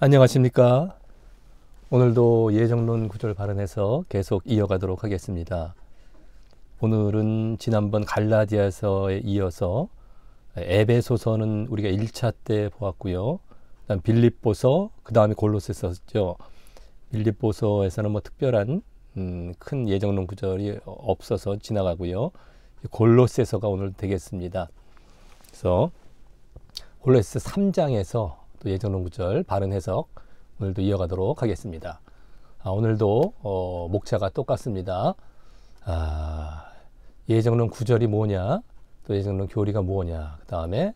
안녕하십니까. 오늘도 예정론 구절 발언해서 계속 이어가도록 하겠습니다. 오늘은 지난번 갈라디아서에 이어서 에베소서는 우리가 1차 때 보았고요. 그다음 빌립보서, 그 다음에 골로새서죠. 빌립보서에서는 뭐 특별한 큰 예정론 구절이 없어서 지나가고요. 골로새서가 오늘 되겠습니다. 그래서 골로새 3장에서 또 예정론 구절 발언 해석 오늘도 이어가도록 하겠습니다. 오늘도 목차가 똑같습니다. 예정론 구절이 뭐냐, 또 예정론 교리가 뭐냐, 그 다음에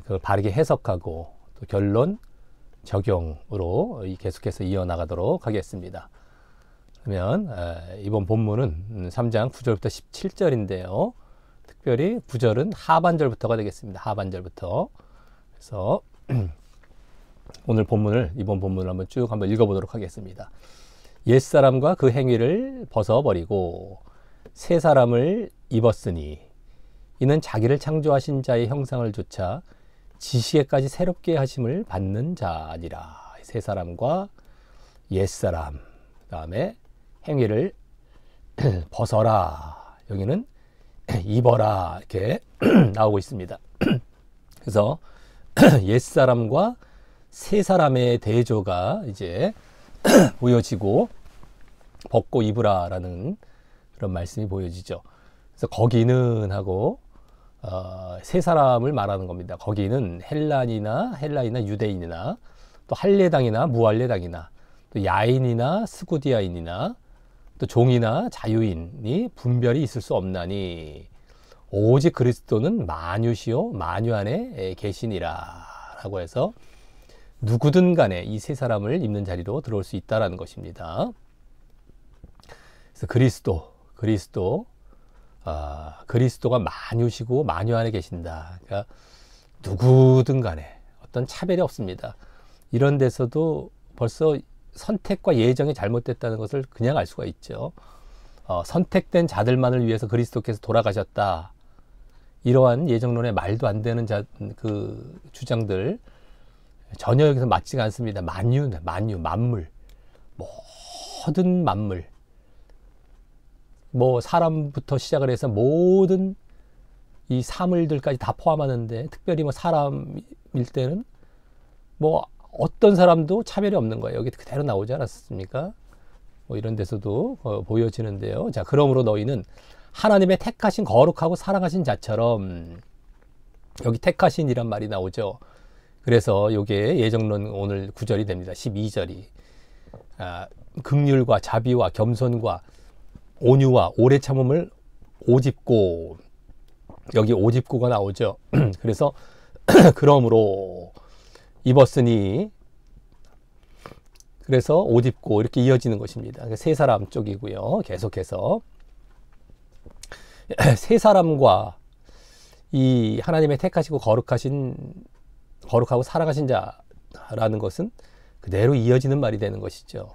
그걸 바르게 해석하고 또 결론 적용으로 계속해서 이어나가도록 하겠습니다. 그러면 이번 본문은 3장 9절부터 17절인데요. 특별히 9절은 하반절부터가 되겠습니다. 하반절부터. 그래서 오늘 이번 본문을 한번 읽어보도록 하겠습니다. 옛사람과 그 행위를 벗어버리고 새 사람을 입었으니 이는 자기를 창조하신 자의 형상을 조차 지시에까지 새롭게 하심을 받는 자니라. 새 사람과 옛사람, 그 다음에 행위를 벗어라. 여기는 입어라. 이렇게 나오고 있습니다. 그래서 옛사람과 새 사람의 대조가 이제 보여지고 벗고 입으라라는 그런 말씀이 보여지죠. 그래서 거기는 하고 새 사람을 말하는 겁니다. 거기는 헬라인이나 유대인이나 또 할례당이나 무할례당이나 또 야인이나 스구디아인이나 또 종이나 자유인이 분별이 있을 수 없나니 오직 그리스도는 만유시요 만유 안에 계시니라 라고 해서 누구든 간에 이 세 사람을 입는 자리로 들어올 수 있다라는 것입니다. 그래서 그리스도가 만유시고 만유 안에 계신다. 그러니까 누구든 간에 어떤 차별이 없습니다. 이런 데서도 벌써 선택과 예정이 잘못됐다는 것을 그냥 알 수가 있죠. 선택된 자들만을 위해서 그리스도께서 돌아가셨다. 이러한 예정론에 말도 안 되는 그 주장들 전혀 여기서 맞지가 않습니다. 만물, 모든 만물, 뭐 사람부터 시작을 해서 모든 이 사물들까지 다 포함하는데 특별히 뭐 사람일 때는 뭐 어떤 사람도 차별이 없는 거예요. 여기 그대로 나오지 않았습니까? 뭐 이런 데서도 보여지는데요. 자, 그러므로 너희는 하나님의 택하신 거룩하고 사랑하신 자처럼, 여기 택하신이란 말이 나오죠. 그래서 이게 예정론 오늘 9절이 됩니다. 12절이 긍휼과 자비와 겸손과 온유와 오래 참음을 오집고, 여기 오집고가 나오죠. 그래서 그러므로 입었으니, 그래서 오집고 이렇게 이어지는 것입니다. 세 사람 쪽이고요. 계속해서 세 사람과 이 하나님의 택하시고 거룩하고 사랑하신 자라는 것은 그대로 이어지는 말이 되는 것이죠.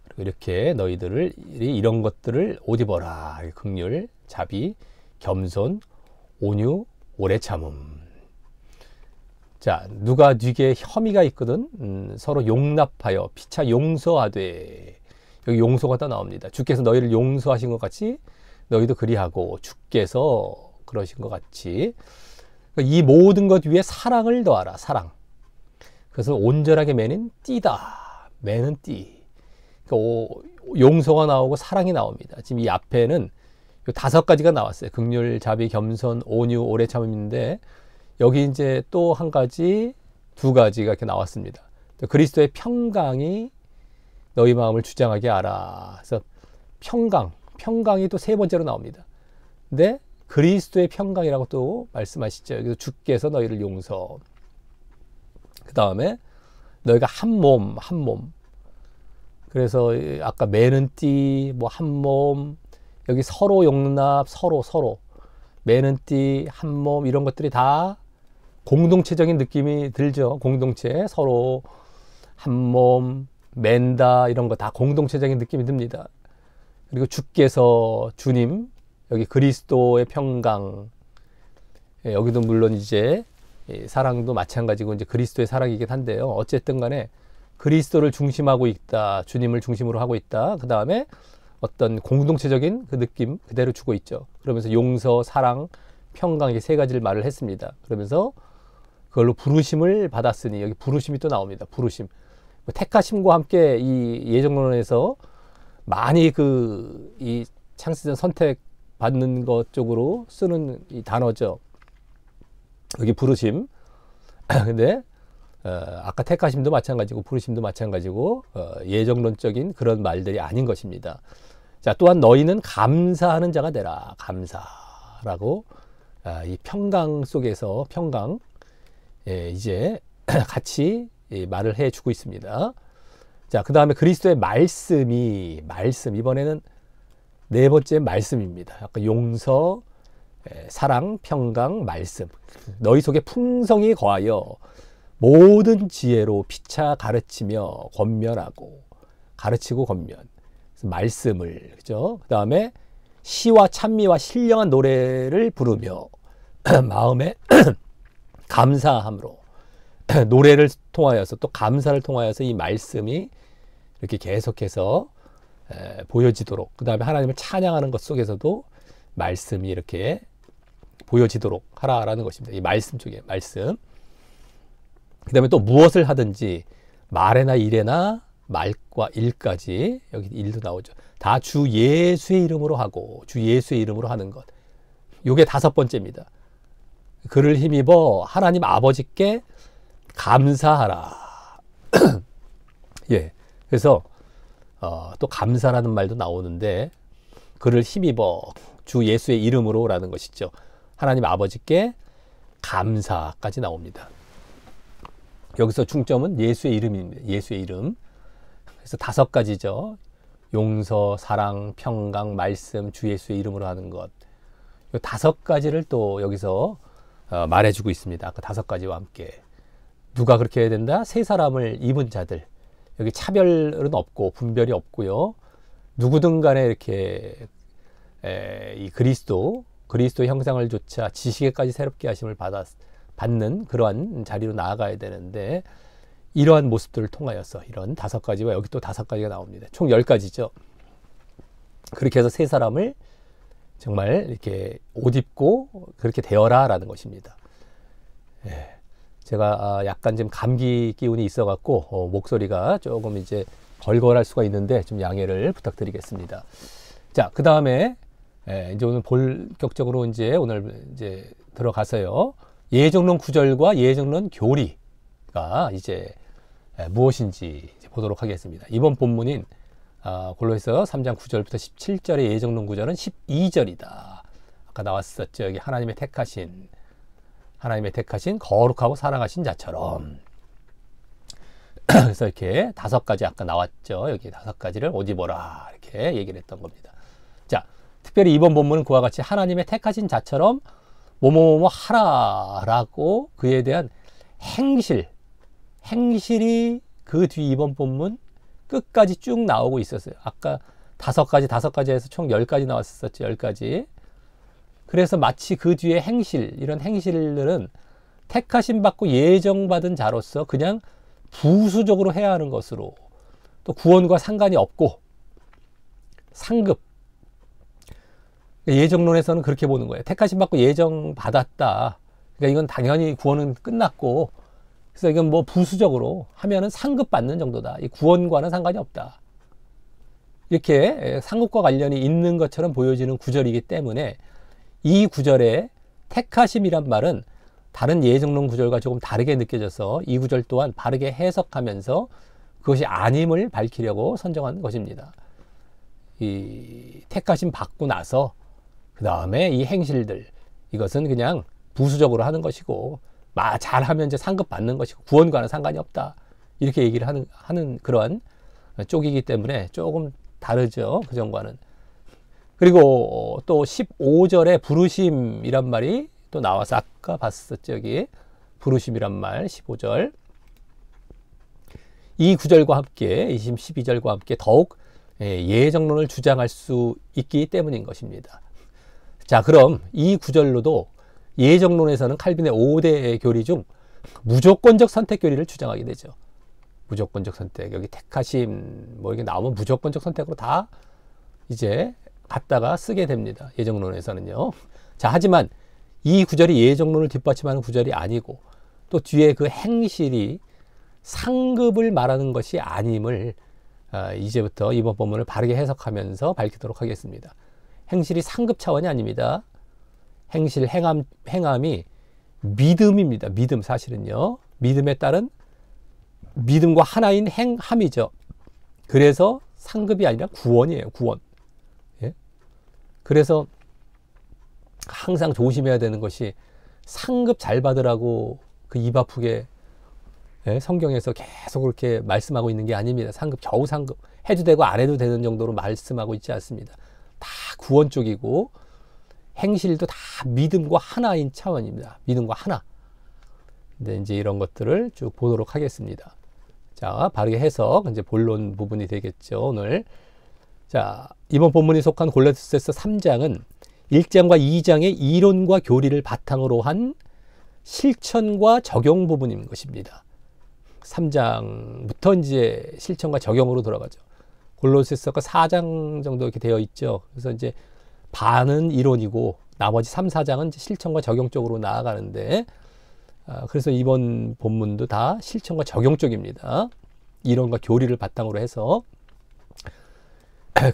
그리고 이렇게 너희들을 이런 것들을 옷 입어라. 긍휼, 자비, 겸손, 온유, 오래 참음. 자, 누가 네게 혐의가 있거든 서로 용납하여 피차 용서하되, 여기 용서가 또 나옵니다. 주께서 너희를 용서하신 것 같이 너희도 그리하고, 주께서 그러신 것 같이 이 모든 것 위에 사랑을 더하라. 사랑. 그래서 온전하게 매는 띠다. 매는 띠. 그러니까 용서가 나오고 사랑이 나옵니다. 지금 이 앞에는 5가지가 나왔어요. 긍휼, 자비, 겸손, 온유, 오래 참음인데 여기 이제 또 한 가지, 2가지가 이렇게 나왔습니다. 그리스도의 평강이 너희 마음을 주장하게 하라. 그래서 평강이 또 3번째로 나옵니다. 근데 그리스도의 평강이라고 또 말씀하시죠. 여기서 주께서 너희를 용서. 그 다음에 너희가 한 몸. 그래서 아까 매는 띠, 뭐 한 몸, 여기 서로 용납, 서로 매는 띠, 한 몸, 이런 것들이 다 공동체적인 느낌이 들죠. 공동체, 서로 한 몸, 맨다, 이런 거 다 공동체적인 느낌이 듭니다. 그리고 주께서, 주님, 여기 그리스도의 평강, 여기도 물론 이제 사랑도 마찬가지고 이제 그리스도의 사랑이긴 한데요. 어쨌든 간에 그리스도를 중심하고 있다. 주님을 중심으로 하고 있다. 그 다음에 어떤 공동체적인 그 느낌 그대로 주고 있죠. 그러면서 용서, 사랑, 평강 이렇게 세 가지를 말을 했습니다. 그러면서 그걸로 부르심을 받았으니 여기 부르심이 또 나옵니다. 부르심. 택하심과 함께 이 예정론에서 많이 이 창세전 선택 받는 것 쪽으로 쓰는 이 단어죠. 여기 부르심. 근데 아까 택하심도 마찬가지고 부르심도 마찬가지고 예정론적인 그런 말들이 아닌 것입니다. 자, 또한 너희는 감사하는 자가 되라. 감사라고 이 평강 속에서 평강 이제 같이 말을 해주고 있습니다. 자, 그 다음에 그리스도의 말씀 이번에는 네 번째 말씀입니다. 아까 용서, 사랑, 평강, 말씀. 너희 속에 풍성히 거하여 모든 지혜로 피차 가르치며 권면하고 가르치고 권면. 말씀을 그죠? 그 다음에 시와 찬미와 신령한 노래를 부르며 마음에 감사함으로 노래를 통하여서 또 감사를 통하여서 이 말씀이 이렇게 계속해서 보여지도록 그 다음에 하나님을 찬양하는 것 속에서도 말씀이 이렇게 보여지도록 하라라는 것입니다. 이 말씀 쪽에 말씀. 그 다음에 또 무엇을 하든지 말에나 일에나 말과 일까지 여기 일도 나오죠. 다 주 예수의 이름으로 하고 주 예수의 이름으로 하는 것. 요게 다섯 번째입니다. 그를 힘입어 하나님 아버지께 감사하라. 예. 그래서 또 감사라는 말도 나오는데 그를 힘입어 주 예수의 이름으로라는 것이죠. 하나님 아버지께 감사까지 나옵니다. 여기서 중점은 예수의 이름입니다. 예수의 이름. 그래서 다섯 가지죠. 용서, 사랑, 평강, 말씀, 주 예수의 이름으로 하는 것. 이 다섯 가지를 또 여기서 말해주고 있습니다. 아까 다섯 가지와 함께. 누가 그렇게 해야 된다? 세 사람을 입은 자들. 여기 차별은 없고 분별이 없고요. 누구든 간에 이렇게 이 그리스도 형상을 조차 지식에까지 새롭게 하심을 받는 그러한 자리로 나아가야 되는데 이러한 모습들을 통하여서 이런 다섯 가지와 여기 또 다섯 가지가 나옵니다. 총 10가지죠. 그렇게 해서 세 사람을 정말 이렇게 옷 입고 그렇게 되어라 라는 것입니다. 예. 제가 약간 지금 감기 기운이 있어 갖고 목소리가 조금 이제 걸걸할 수가 있는데 좀 양해를 부탁드리겠습니다. 자, 그 다음에 이제 오늘 본격적으로 오늘 들어가서요. 예정론 구절과 예정론 교리가 이제 무엇인지 보도록 하겠습니다. 이번 본문인 골로새서 3장 9절부터 17절의 예정론 구절은 12절이다. 아까 나왔었죠. 여기 하나님의 택하신 거룩하고 사랑하신 자처럼. 그래서 이렇게 다섯 가지 아까 나왔죠. 여기 다섯 가지를 옷 입어라 이렇게 얘기를 했던 겁니다. 자, 특별히 이번 본문은 그와 같이 하나님의 택하신 자처럼 뭐뭐뭐 하라라고 그에 대한 행실이 그 뒤 이번 본문 끝까지 쭉 나오고 있었어요. 아까 다섯 가지 해서 총 10가지 나왔었죠. 10가지. 그래서 마치 그 뒤에 이런 행실들은 택하심 받고 예정받은 자로서 그냥 부수적으로 해야 하는 것으로 또 구원과 상관이 없고 상급. 예정론에서는 그렇게 보는 거예요. 택하심 받고 예정 받았다. 그러니까 이건 당연히 구원은 끝났고 그래서 이건 뭐 부수적으로 하면은 상급 받는 정도다. 이 구원과는 상관이 없다. 이렇게 상급과 관련이 있는 것처럼 보여지는 구절이기 때문에 이 구절에 택하심이란 말은 다른 예정론 구절과 조금 다르게 느껴져서 이 구절 또한 바르게 해석하면서 그것이 아님을 밝히려고 선정한 것입니다. 이 택하심 받고 나서 그 다음에 이 행실들 이것은 그냥 부수적으로 하는 것이고 잘하면 이제 상급 받는 것이고 구원과는 상관이 없다. 이렇게 얘기를 하는 그러한 쪽이기 때문에 조금 다르죠. 그 전과는. 그리고 또 15절에 부르심이란 말이 또 나와서 아까 봤었죠. 여기 부르심이란 말 15절. 이 구절과 함께 12절과 함께 더욱 예정론을 주장할 수 있기 때문인 것입니다. 자, 그럼 이 구절로도 예정론에서는 칼빈의 5대 교리 중 무조건적 선택 교리를 주장하게 되죠. 무조건적 선택, 여기 택하심, 뭐 이게 나오면 무조건적 선택으로 다 이제 갖다가 쓰게 됩니다. 예정론에서는요. 자, 하지만 이 구절이 예정론을 뒷받침하는 구절이 아니고 또 뒤에 그 행실이 상급을 말하는 것이 아님을 이제부터 이번 본문을 바르게 해석하면서 밝히도록 하겠습니다. 행실이 상급 차원이 아닙니다. 행실, 행함이 믿음입니다. 믿음, 사실은요. 믿음에 따른 믿음과 하나인 행함이죠. 그래서 상급이 아니라 구원이에요. 구원. 예? 그래서 항상 조심해야 되는 것이 상급 잘 받으라고 그 입 아프게 성경에서 계속 그렇게 말씀하고 있는 게 아닙니다. 상급, 겨우 상급. 해도 되고 안 해도 되는 정도로 말씀하고 있지 않습니다. 다 구원 쪽이고 행실도 다 믿음과 하나인 차원입니다. 믿음과 하나. 근데 이제 이런 것들을 쭉 보도록 하겠습니다. 자, 바르게 해석, 이제 본론 부분이 되겠죠, 오늘. 자, 이번 본문이 속한 골로새서 3장은 1장과 2장의 이론과 교리를 바탕으로 한 실천과 적용 부분인 것입니다. 3장부터 이제 실천과 적용으로 들어가죠. 골로새서가 4장 정도 이렇게 되어 있죠. 그래서 이제 반은 이론이고 나머지 3, 4장은 이제 실천과 적용 쪽으로 나아가는데, 그래서 이번 본문도 다 실천과 적용 쪽입니다. 이론과 교리를 바탕으로 해서.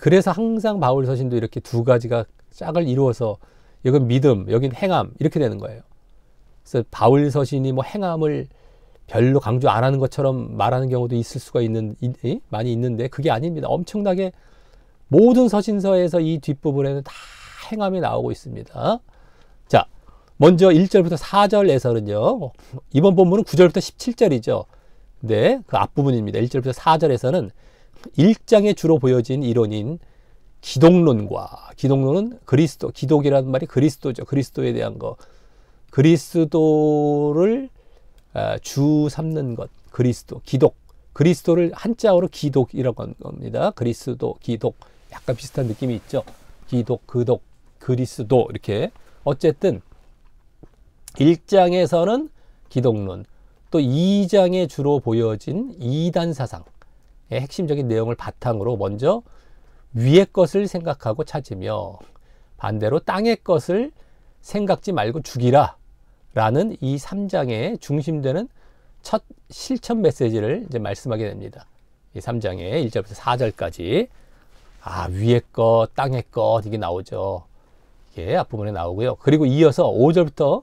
그래서 항상 바울 서신도 이렇게 두 가지가 짝을 이루어서 여긴 믿음, 여긴 행함 이렇게 되는 거예요. 그래서 바울 서신이 뭐 행함을 별로 강조 안 하는 것처럼 말하는 경우도 있을 수가 많이 있는데 그게 아닙니다. 엄청나게 모든 서신서에서 이 뒷부분에는 다 행함이 나오고 있습니다. 자, 먼저 1절부터 4절에서는요. 이번 본문은 9절부터 17절이죠. 네, 그 앞부분입니다. 1절부터 4절에서는 1장에 주로 보여진 이론인 기독론은 그리스도, 기독이라는 말이 그리스도죠. 그리스도에 대한 거. 그리스도를 주 삼는 것, 그리스도, 기독. 그리스도를 한자어로 기독이라고 하는 겁니다. 그리스도, 기독. 약간 비슷한 느낌이 있죠. 기독, 그독, 그리스도 이렇게. 어쨌든 1장에서는 기독론, 또 2장에 주로 보여진 이단 사상의 핵심적인 내용을 바탕으로 먼저 위의 것을 생각하고 찾으며 반대로 땅의 것을 생각지 말고 죽이라 라는 이 3장의 중심되는 첫 실천 메시지를 이제 말씀하게 됩니다. 이 3장의 1절부터 4절까지 위의 것, 땅의 것 이게 나오죠. 이게 앞부분에 나오고요. 그리고 이어서 5절부터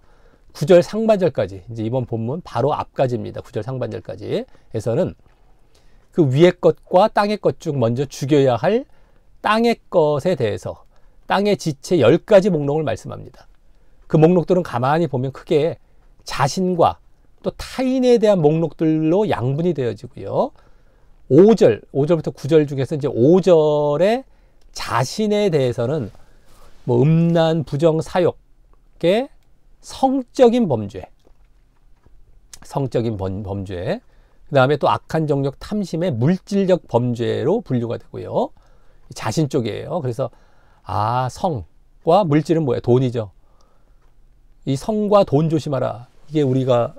9절 상반절까지 이제 이번 본문 바로 앞까지입니다. 9절 상반절까지 에서는 그 위의 것과 땅의 것 중 먼저 죽여야 할 땅의 것에 대해서 땅의 지체 10가지 목록을 말씀합니다. 그 목록들은 가만히 보면 크게 자신과 또 타인에 대한 목록들로 양분이 되어지고요. 5절부터 9절 중에서 이제 5절에 자신에 대해서는 뭐 음란, 부정, 사욕의 성적인 범죄, 그 다음에 또 악한 정력, 탐심의 물질적 범죄로 분류가 되고요. 자신 쪽이에요. 그래서 성과 물질은 뭐야? 돈이죠. 이 성과 돈 조심하라. 이게 우리가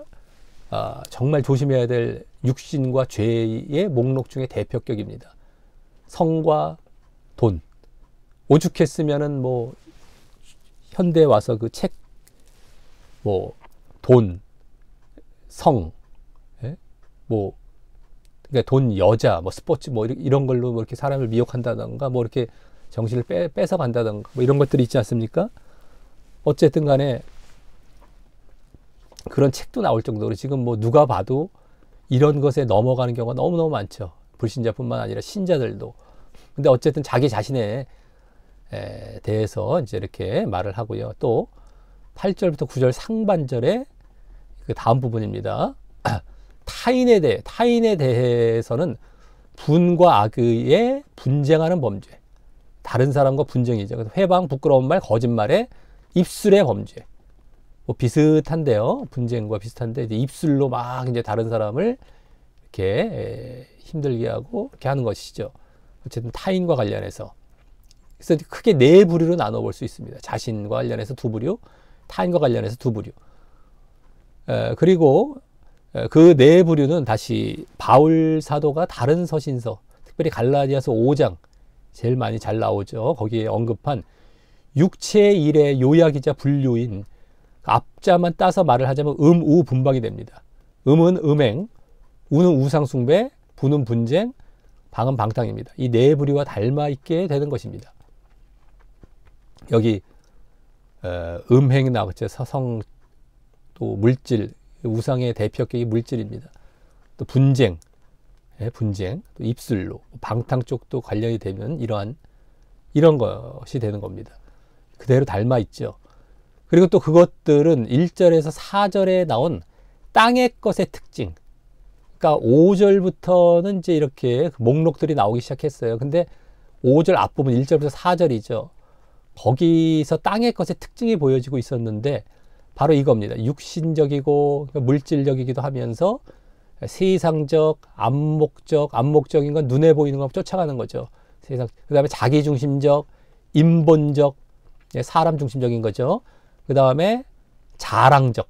정말 조심해야 될 육신과 죄의 목록 중에 대표격입니다. 성과 돈. 오죽했으면은 뭐 현대에 와서 그 책 돈, 성, 그러니까 돈, 여자, 스포츠, 이런 걸로 이렇게 사람을 미혹한다던가, 이렇게 정신을 뺏어 간다던가, 이런 것들이 있지 않습니까? 어쨌든 간에 그런 책도 나올 정도로 지금 누가 봐도 이런 것에 넘어가는 경우가 너무너무 많죠. 불신자뿐만 아니라 신자들도. 근데 어쨌든 자기 자신에 대해서 이제 이렇게 말을 하고요. 또 8절부터 9절 상반절에 그 다음 부분입니다. 타인에 대해서는 분과 악의에 분쟁하는 범죄. 다른 사람과 분쟁이죠. 그래서 회방, 부끄러운 말, 거짓말에 입술의 범죄. 비슷한데요. 분쟁과 비슷한데 이제 입술로 막 이제 다른 사람을 이렇게 힘들게 하고 이렇게 하는 것이죠. 어쨌든 타인과 관련해서. 그래서 크게 네 부류로 나눠볼 수 있습니다. 자신과 관련해서 두 부류, 타인과 관련해서 두 부류. 그리고 그 네 부류는 다시 바울 사도가 다른 서신서, 특별히 갈라디아서 5장 제일 많이 잘 나오죠. 거기에 언급한 육체의 일의 요약이자 분류인 앞자만 따서 말을 하자면 우 분방이 됩니다. 음은 음행, 우는 우상숭배, 부는 분쟁, 방은 방탕입니다. 이 네 부류와 닮아 있게 되는 것입니다. 여기 음행이 나왔죠. 서성, 또 물질, 우상의 대표격이 물질입니다. 또 분쟁, 분쟁, 또 입술로, 방탕 쪽도 관련이 되면 이런 것이 되는 겁니다. 그대로 닮아 있죠. 그리고 또 그것들은 1절에서 4절에 나온 땅의 것의 특징. 그러니까 5절부터는 이제 이렇게 목록들이 나오기 시작했어요. 근데 5절 앞부분 1절부터 4절이죠. 거기서 땅의 것의 특징이 보여지고 있었는데 바로 이겁니다. 육신적이고 물질적이기도 하면서 세상적, 암목적인 건 눈에 보이는 것 쫓아가는 거죠. 그 다음에 자기중심적, 인본적, 사람 중심적인 거죠. 그 다음에 자랑적,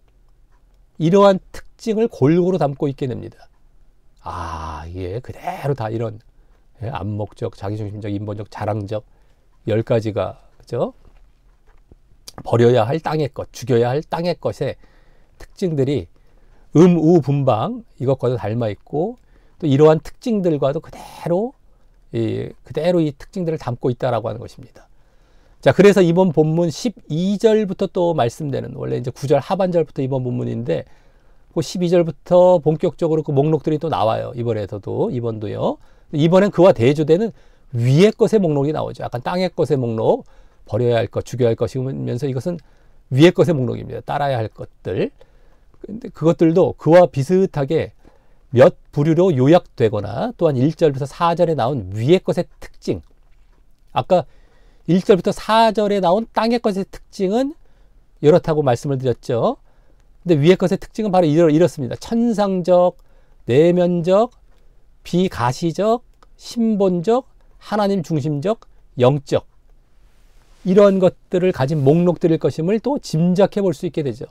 이러한 특징을 골고루 담고 있게 됩니다. 이게 그대로 다 이런 암목적, 자기중심적, 인본적, 자랑적 10가지가 그죠? 버려야 할 땅의 것, 죽여야 할 땅의 것의 특징들이 우 분방 이것과도 닮아 있고 또 이러한 특징들과도 그대로 이 특징들을 담고 있다라고 하는 것입니다. 자, 그래서 이번 본문 12절부터 또 말씀되는, 원래 이제 9절 하반절부터 이번 본문인데 그 12절부터 본격적으로 그 목록들이 또 나와요. 이번도요. 이번엔 그와 대조되는 위의 것의 목록이 나오죠. 약간 땅의 것의 목록, 버려야 할 것, 죽여야 할 것이면서 이것은 위의 것의 목록입니다. 따라야 할 것들. 근데 그것들도 그와 비슷하게 몇 부류로 요약되거나 또한 1절부터 4절에 나온 위의 것의 특징. 아까 1절부터 4절에 나온 땅의 것의 특징은 이렇다고 말씀을 드렸죠. 근데 위의 것의 특징은 바로 이렇습니다. 천상적, 내면적, 비가시적, 신본적, 하나님 중심적, 영적. 이런 것들을 가진 목록들일 것임을 또 짐작해 볼 수 있게 되죠.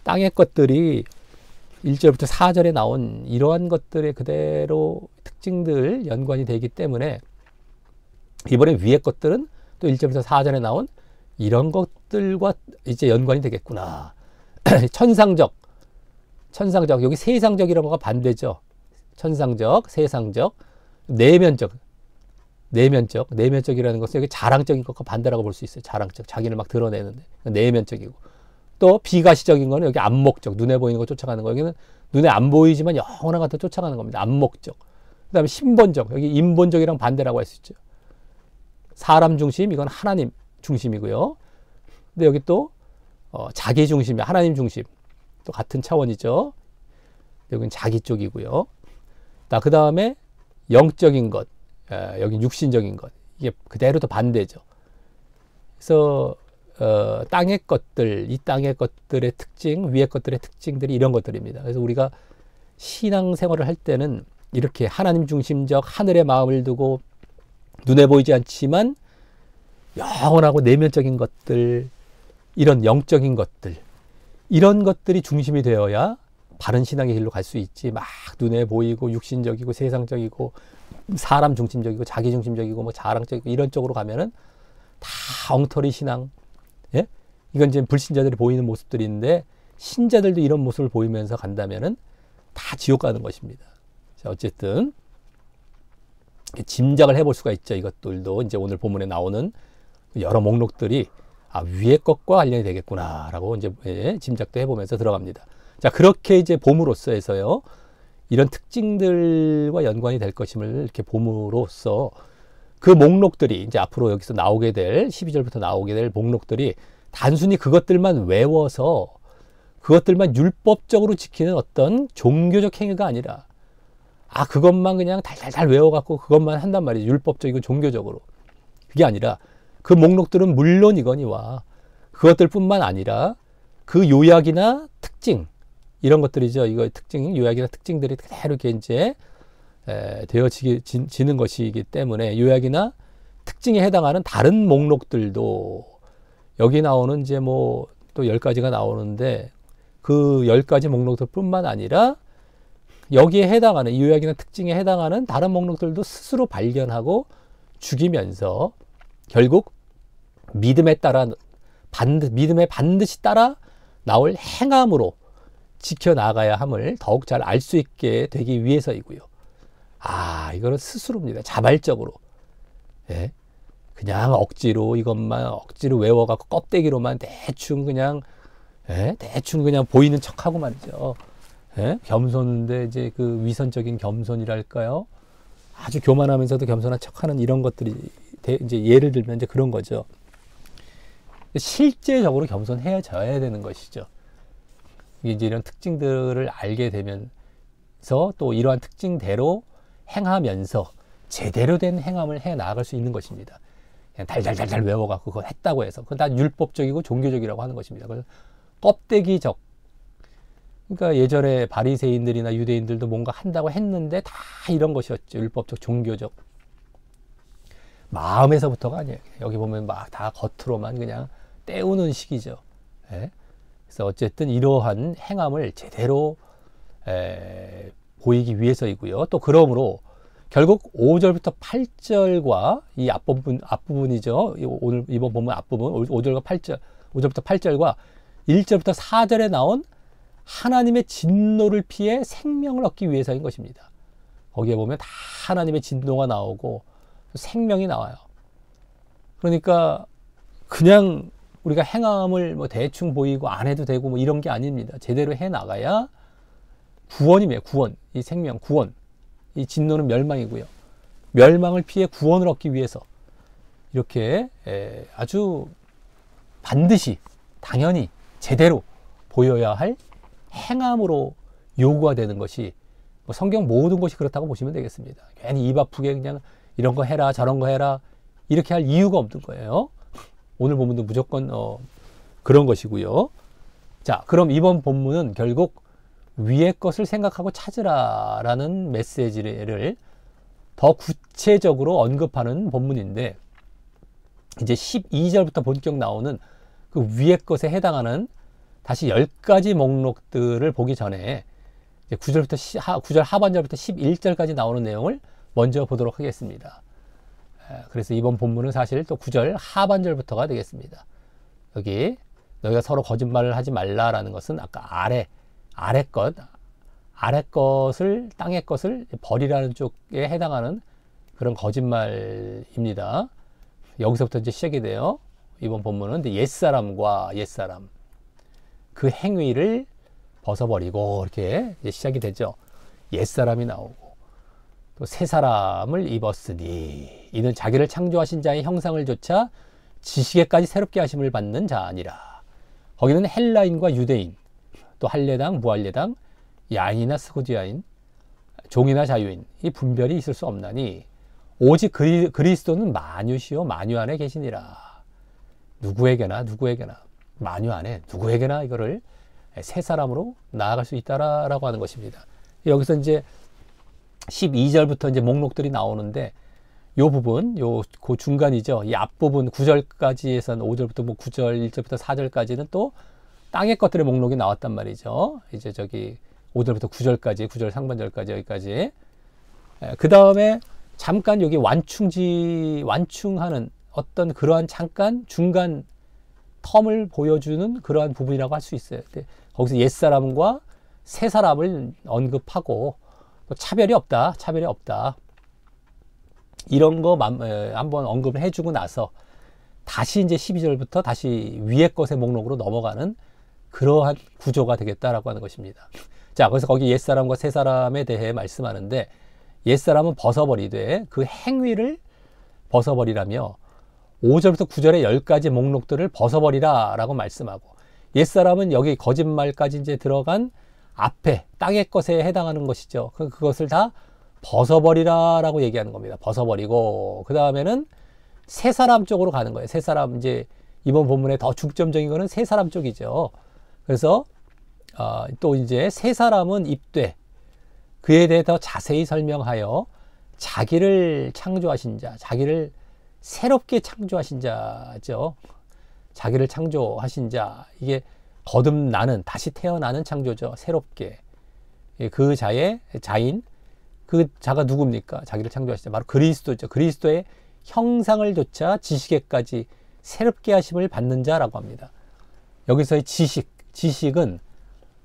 땅의 것들이 1절부터 4절에 나온 이러한 것들의 그대로 특징들 연관이 되기 때문에 이번에 위의 것들은 또 1절부터 4절에 나온 이런 것들과 이제 연관이 되겠구나. 천상적, 여기 세상적이라는 거가 반대죠. 천상적, 세상적, 내면적이라는 것은 여기 자랑적인 것과 반대라고 볼 수 있어요. 자랑적, 자기를 막 드러내는데 내면적이고, 또 비가시적인 거는 여기 암목적, 눈에 보이는 거 쫓아가는 거, 여기는 눈에 안 보이지만 영원한 것도 쫓아가는 겁니다. 암목적. 그 다음에 신본적, 여기 인본적이랑 반대라고 할 수 있죠. 사람 중심, 이건 하나님 중심이고요. 근데 여기 또 자기 중심, 하나님 중심, 또 같은 차원이죠. 여기는 자기 쪽이고요. 그 다음에 영적인 것, 여기 육신적인 것, 이게 그대로 또 반대죠. 그래서 땅의 것들, 이 땅의 것들의 특징, 위의 것들의 특징들이 이런 것들입니다. 그래서 우리가 신앙생활을 할 때는 이렇게 하나님 중심적 하늘의 마음을 두고 눈에 보이지 않지만 영원하고 내면적인 것들, 이런 영적인 것들, 이런 것들이 중심이 되어야 바른 신앙의 길로 갈 수 있지. 막 눈에 보이고 육신적이고 세상적이고 사람 중심적이고 자기 중심적이고 뭐 자랑적이고 이런 쪽으로 가면은 다 엉터리 신앙. 예? 이건 이제 불신자들이 보이는 모습들인데 신자들도 이런 모습을 보이면서 간다면은 다 지옥 가는 것입니다. 자, 어쨌든 짐작을 해볼 수가 있죠. 이것들도 이제 오늘 본문에 나오는 여러 목록들이 위의 것과 관련이 되겠구나라고 이제 짐작도 해보면서 들어갑니다. 자, 그렇게 이제 봄으로써 해서요, 이런 특징들과 연관이 될 것임을 이렇게 봄으로써 그 목록들이 이제 앞으로 여기서 나오게 될 12절부터 나오게 될 목록들이 단순히 그것들만 외워서 그것들만 율법적으로 지키는 어떤 종교적 행위가 아니라 그것만 그냥 달달달 외워갖고 그것만 한단 말이죠. 율법적이고 종교적으로. 그게 아니라 그 목록들은 물론이거니와 그것들뿐만 아니라 그 요약이나 특징, 이런 것들이죠. 이거 특징, 요약이나 특징들이 그대로 이렇게 이제 되어지는 것이기 때문에 요약이나 특징에 해당하는 다른 목록들도 여기 나오는 이제 뭐 또 10가지가 나오는데 그 10가지 목록들 뿐만 아니라 여기에 해당하는, 이 요약이나 특징에 해당하는 다른 목록들도 스스로 발견하고 죽이면서 결국 믿음에 반드시 따라 나올 행함으로 지켜나가야 함을 더욱 잘 알 수 있게 되기 위해서이고요. 이거는 스스로입니다. 자발적으로. 예? 그냥 억지로 이것만 억지로 외워갖고 껍데기로만 대충 그냥 보이는 척하고 말이죠. 예? 겸손인데 이제 그 위선적인 겸손이랄까요? 아주 교만하면서도 겸손한 척하는 이런 것들이 이제 예를 들면 이제 그런 거죠. 실제적으로 겸손해져야 되는 것이죠. 이제 이런 특징들을 알게 되면서 또 이러한 특징대로 행하면서 제대로 된 행함을 해 나갈 수 있는 것입니다. 그냥 달달달달 외워갖고 그거 했다고 해서 그건 다 율법적이고 종교적이라고 하는 것입니다. 그래서 껍데기적. 그러니까 예전에 바리새인들이나 유대인들도 뭔가 한다고 했는데 다 이런 것이었죠. 율법적, 종교적. 마음에서부터가 아니에요. 여기 보면 막 다 겉으로만 그냥 때우는 식이죠. 예? 그래서 어쨌든 이러한 행함을 제대로 보이기 위해서이고요. 또 그러므로 결국 5절부터 8절과 이 앞부분이죠. 오늘 이번 본문 앞부분 5절부터 8절과 1절부터 4절에 나온 하나님의 진노를 피해 생명을 얻기 위해서인 것입니다. 거기에 보면 다 하나님의 진노가 나오고 생명이 나와요. 그러니까 그냥 우리가 행함을 뭐 대충 보이고 안 해도 되고 뭐 이런 게 아닙니다. 제대로 해 나가야 구원이에요. 구원. 이 생명, 구원. 이 진노는 멸망이고요. 멸망을 피해 구원을 얻기 위해서 이렇게 아주 반드시 당연히 제대로 보여야 할 행함으로 요구가 되는 것이 뭐 성경 모든 것이 그렇다고 보시면 되겠습니다. 괜히 입 아프게 그냥 이런 거 해라 저런 거 해라 이렇게 할 이유가 없는 거예요. 오늘 본문도 무조건 그런 것이고요. 자, 그럼 이번 본문은 결국 위의 것을 생각하고 찾으라라는 메시지를 더 구체적으로 언급하는 본문인데 이제 12절부터 본격 나오는 그 위의 것에 해당하는 다시 10가지 목록들을 보기 전에 이제 9절 하반절부터 11절까지 나오는 내용을 먼저 보도록 하겠습니다. 그래서 이번 본문은 사실 또 9절 하반절부터가 되겠습니다. 여기 너희가 서로 거짓말을 하지 말라라는 것은 아까 아래 것을 땅의 것을 버리라는 쪽에 해당하는 그런 거짓말입니다. 여기서부터 이제 시작이 돼요. 이번 본문은 옛사람과 옛사람 그 행위를 벗어버리고 이렇게 이제 시작이 되죠. 옛사람이 나오고 또 새 사람을 입었으니 이는 자기를 창조하신 자의 형상을 조차 지식에까지 새롭게 하심을 받는 자 아니라. 거기는 헬라인과 유대인 또 할례당, 무할례당, 야인이나 스고디아인, 종이나 자유인 이 분별이 있을 수 없나니 오직 그리스도는 만유시요 만유 안에 계시니라. 누구에게나 만유 안에 누구에게나 이거를 새 사람으로 나아갈 수 있다라고 하는 것입니다. 여기서 이제 12절부터 이제 목록들이 나오는데 요 부분, 그 중간이죠. 이 앞부분 9절까지에서는 5절부터 뭐 9절, 1절부터 4절까지는 또 땅의 것들의 목록이 나왔단 말이죠. 이제 저기 5절부터 9절까지, 9절 상반절까지 여기까지. 그 다음에 잠깐 여기 완충하는 어떤 그러한 잠깐 중간 텀을 보여주는 그러한 부분이라고 할 수 있어요. 거기서 옛사람과 새사람을 언급하고 또 차별이 없다. 이런 거 한번 언급을 해주고 나서 다시 이제 12절부터 다시 위의 것의 목록으로 넘어가는 그러한 구조가 되겠다라고 하는 것입니다. 자, 그래서 거기 옛사람과 새사람에 대해 말씀하는데 옛사람은 벗어버리되 그 행위를 벗어버리라며 5절부터 9절의 10가지 목록들을 벗어버리라 라고 말씀하고 옛사람은 여기 거짓말까지 이제 들어간 앞에 땅의 것에 해당하는 것이죠. 그것을 다 벗어버리라 라고 얘기하는 겁니다. 벗어버리고 그 다음에는 새 사람 쪽으로 가는 거예요. 새 사람 이제 이번 본문에 더 중점적인 거는 새 사람 쪽이죠. 그래서 또 이제 새 사람은 입되 그에 대해 더 자세히 설명하여 자기를 창조하신 자, 자기를 새롭게 창조하신 자죠. 자기를 창조하신 자. 이게 거듭나는, 다시 태어나는 창조죠. 새롭게. 그 자인, 그 자가 누굽니까? 자기를 창조하시죠. 바로 그리스도죠. 그리스도의 형상을 조차 지식에까지 새롭게 하심을 받는 자라고 합니다. 여기서의 지식은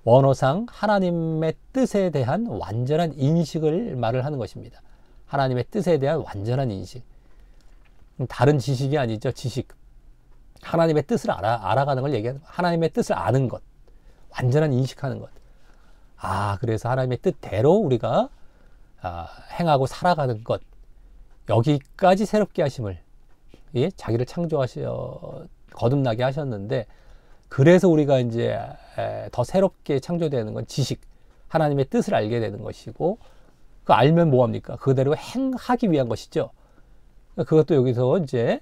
원어상 하나님의 뜻에 대한 완전한 인식을 말을 하는 것입니다. 하나님의 뜻에 대한 완전한 인식. 다른 지식이 아니죠. 지식. 하나님의 뜻을 알아가는 걸 얘기하는 거예요. 하나님의 뜻을 아는 것. 완전한 인식하는 것. 그래서 하나님의 뜻대로 우리가 행하고 살아가는 것. 여기까지 새롭게 하심을, 자기를 거듭나게 하셨는데, 그래서 우리가 이제 더 새롭게 창조되는 건 지식, 하나님의 뜻을 알게 되는 것이고, 그 알면 뭐합니까? 그대로 행하기 위한 것이죠. 그것도 여기서 이제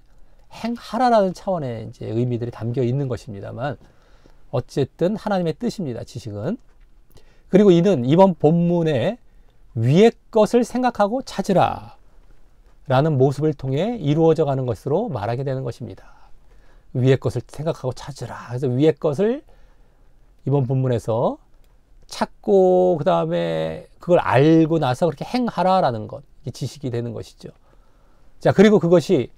행하라라는 차원의 이제 의미들이 담겨 있는 것입니다만, 어쨌든 하나님의 뜻입니다. 지식은. 그리고 이는 이번 본문에 위의 것을 생각하고 찾으라 라는 모습을 통해 이루어져 가는 것으로 말하게 되는 것입니다. 위의 것을 생각하고 찾으라. 그래서 위의 것을 이번 본문에서 찾고, 그 다음에 그걸 알고 나서 그렇게 행하라라는 것, 이게 지식이 되는 것이죠. 자, 그리고 그것이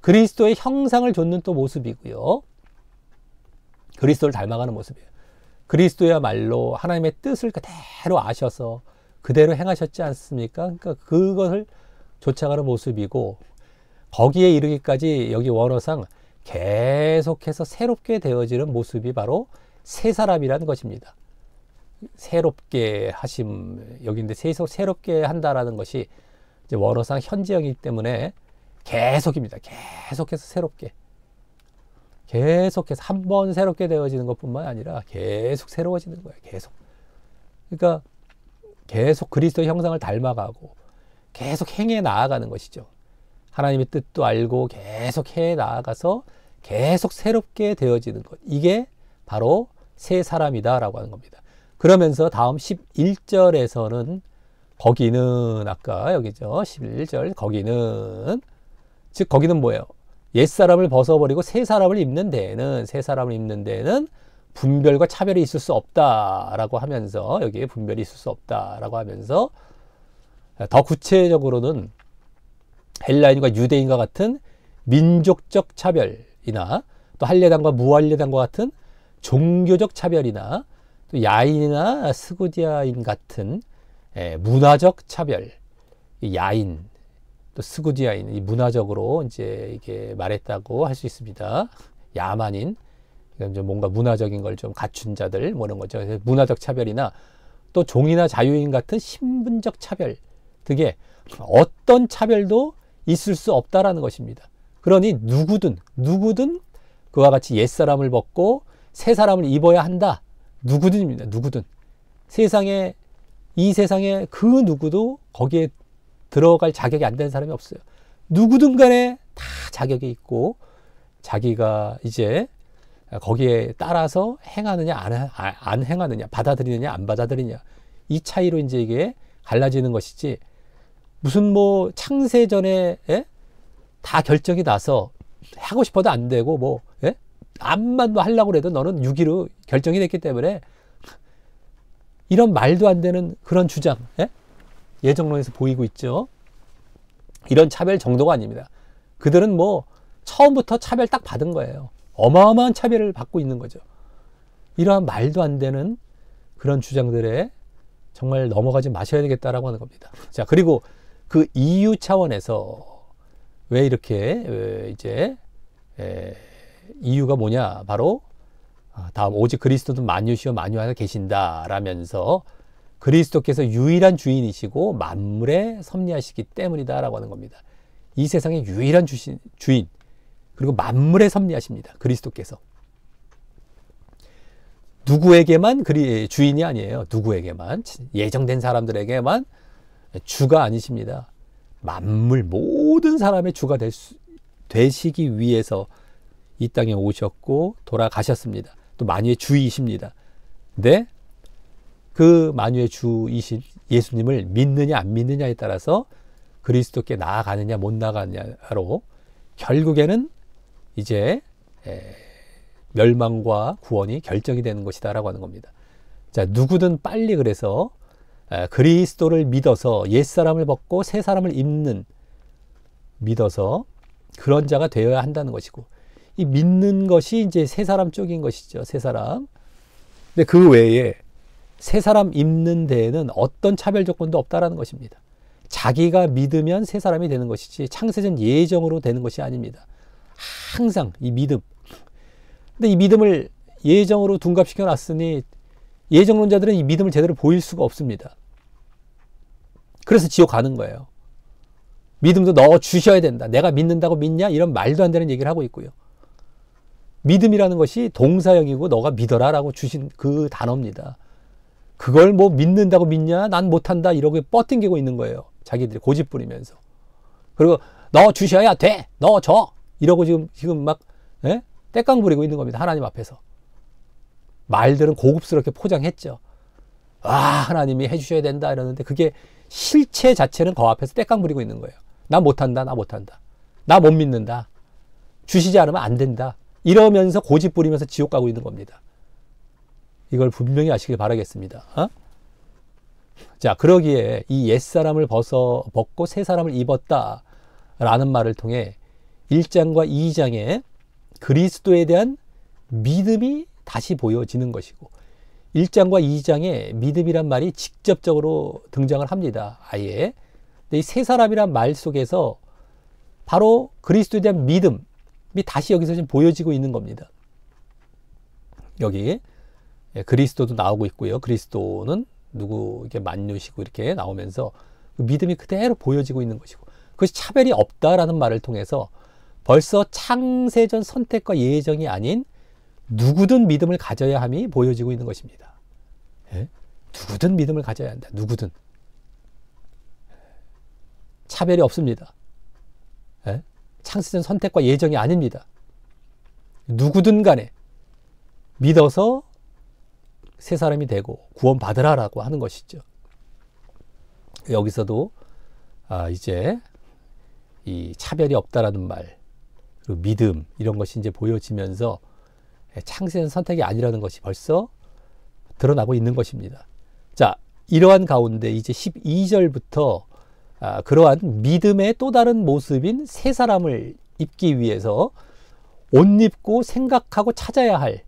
그리스도의 형상을 좇는 또 모습이고요. 그리스도를 닮아가는 모습이에요. 그리스도야말로 하나님의 뜻을 그대로 아셔서 그대로 행하셨지 않습니까? 그러니까 그것을 좇아가는 모습이고, 거기에 이르기까지 여기 원어상 계속해서 새롭게 되어지는 모습이 바로 새 사람이라는 것입니다. 새롭게 하심, 여기인데 새롭게 한다라는 것이 이제 원어상 현재형이기 때문에 계속입니다. 계속해서 새롭게. 계속해서 한 번 새롭게 되어지는 것뿐만 아니라 계속 새로워지는 거예요. 계속. 그러니까 계속 그리스도의 형상을 닮아가고 계속 행해 나아가는 것이죠. 하나님의 뜻도 알고 계속 해 나아가서 계속 새롭게 되어지는 것. 이게 바로 새 사람이다라고 하는 겁니다. 그러면서 다음 11절에서는 거기는, 아까 여기죠. 11절 거기는, 즉 거기는 뭐예요? 옛사람을 벗어버리고 새 사람을 입는 데에는 분별과 차별이 있을 수 없다라고 하면서, 여기에 분별이 있을 수 없다라고 하면서 더 구체적으로는 헬라인과 유대인과 같은 민족적 차별이나 또 할례당과 무할례당과 같은 종교적 차별이나 또 야인이나 스구디아인 같은 문화적 차별, 야인 또 스구디아인, 이 문화적으로 이제 이게 말했다고 할 수 있습니다. 야만인, 좀 뭔가 문화적인 걸 좀 갖춘 자들, 뭐 이런 거죠. 문화적 차별이나 또 종이나 자유인 같은 신분적 차별 등의 어떤 차별도 있을 수 없다라는 것입니다. 그러니 누구든 그와 같이 옛사람을 벗고 새 사람을 입어야 한다. 누구든입니다. 누구든. 이 세상에 그 누구도 거기에 들어갈 자격이 안 되는 사람이 없어요. 누구든 간에 다 자격이 있고, 자기가 이제 거기에 따라서 행하느냐 안 행하느냐, 받아들이느냐 안 받아들이느냐, 이 차이로 이제 이게 갈라지는 것이지, 무슨 뭐 창세전에 다 결정이 나서 하고 싶어도 안 되고 암만 하려고 해도 너는 유기로 결정이 됐기 때문에, 이런 말도 안 되는 그런 주장, 예정론에서 보이고 있죠. 이런 차별 정도가 아닙니다. 그들은 뭐 처음부터 차별 딱 받은 거예요. 어마어마한 차별을 받고 있는 거죠. 이러한 말도 안 되는 그런 주장들에 정말 넘어가지 마셔야 되겠다라고 하는 겁니다. 자, 그리고 그 이유 차원에서 왜 이렇게 이제 이유가 뭐냐, 바로 다음 오직 그리스도는 만유시요 만유 안에 계신다라면서 그리스도께서 유일한 주인이시고 만물에 섭리하시기 때문이다라고 하는 겁니다. 이 세상의 유일한 주인, 그리고 만물에 섭리하십니다. 그리스도께서. 누구에게만 주인이 아니에요. 누구에게만, 예정된 사람들에게만 주가 아니십니다. 만물 모든 사람의 주가 되시기 위해서 이 땅에 오셨고 돌아가셨습니다. 또 만유의 주이십니다. 근데 그 만유의 주이신 예수님을 믿느냐 안 믿느냐에 따라서 그리스도께 나아가느냐 못 나아가느냐로 결국에는 이제 멸망과 구원이 결정이 되는 것이다라고 하는 겁니다. 자, 누구든 빨리 그래서 그리스도를 믿어서 옛사람을 벗고 새 사람을 입는, 믿어서 그런 자가 되어야 한다는 것이고, 이 믿는 것이 이제 새 사람 쪽인 것이죠. 새 사람. 근데 그 외에 새 사람 입는 데에는 어떤 차별 조건도 없다라는 것입니다. 자기가 믿으면 새 사람이 되는 것이지 창세전 예정으로 되는 것이 아닙니다. 항상 이 믿음. 근데 이 믿음을 예정으로 둔갑시켜 놨으니 예정론자들은 이 믿음을 제대로 보일 수가 없습니다. 그래서 지옥 가는 거예요. 믿음도 넣어 주셔야 된다. 내가 믿는다고 믿냐? 이런 말도 안 되는 얘기를 하고 있고요. 믿음이라는 것이 동사형이고 너가 믿어라라고 주신 그 단어입니다. 그걸 뭐 믿는다고 믿냐? 난 못한다. 이러고 뻗팅기고 있는 거예요. 자기들이 고집 부리면서. 그리고 넣어 주셔야 돼. 넣어 줘. 이러고 지금 막 떼깡 부리고 있는 겁니다. 하나님 앞에서. 말들은 고급스럽게 포장했죠. 하나님이 해주셔야 된다 이러는데 그게 실체 자체는 그 앞에서 떼깡 부리고 있는 거예요. 나 못한다. 나 못한다. 나 못 믿는다. 주시지 않으면 안 된다. 이러면서 고집 부리면서 지옥 가고 있는 겁니다. 이걸 분명히 아시길 바라겠습니다. 자, 그러기에 이 옛사람을 벗고 새 사람을 입었다 라는 말을 통해 1장과 2장에 그리스도에 대한 믿음이 다시 보여지는 것이고 1장과 2장에 믿음이란 말이 직접적으로 등장을 합니다. 아예. 근데 이 새 사람이란 말 속에서 바로 그리스도에 대한 믿음이 다시 여기서 지금 보여지고 있는 겁니다. 여기 그리스도도 나오고 있고요. 그리스도는 누구에게 만유시고 이렇게 나오면서 그 믿음이 그대로 보여지고 있는 것이고 그것이 차별이 없다라는 말을 통해서 벌써 창세전 선택과 예정이 아닌 누구든 믿음을 가져야 함이 보여지고 있는 것입니다. 누구든 믿음을 가져야 한다. 누구든. 차별이 없습니다. 창세전 선택과 예정이 아닙니다. 누구든 간에 믿어서 새 사람이 되고 구원 받으라라고 하는 것이죠. 여기서도 이제 이 차별이 없다라는 말, 그리고 믿음 이런 것이 이제 보여지면서 창세전 선택이 아니라는 것이 벌써 드러나고 있는 것입니다. 자, 이러한 가운데 이제 12절부터 그러한 믿음의 또 다른 모습인 새 사람을 입기 위해서 옷 입고 생각하고 찾아야 할,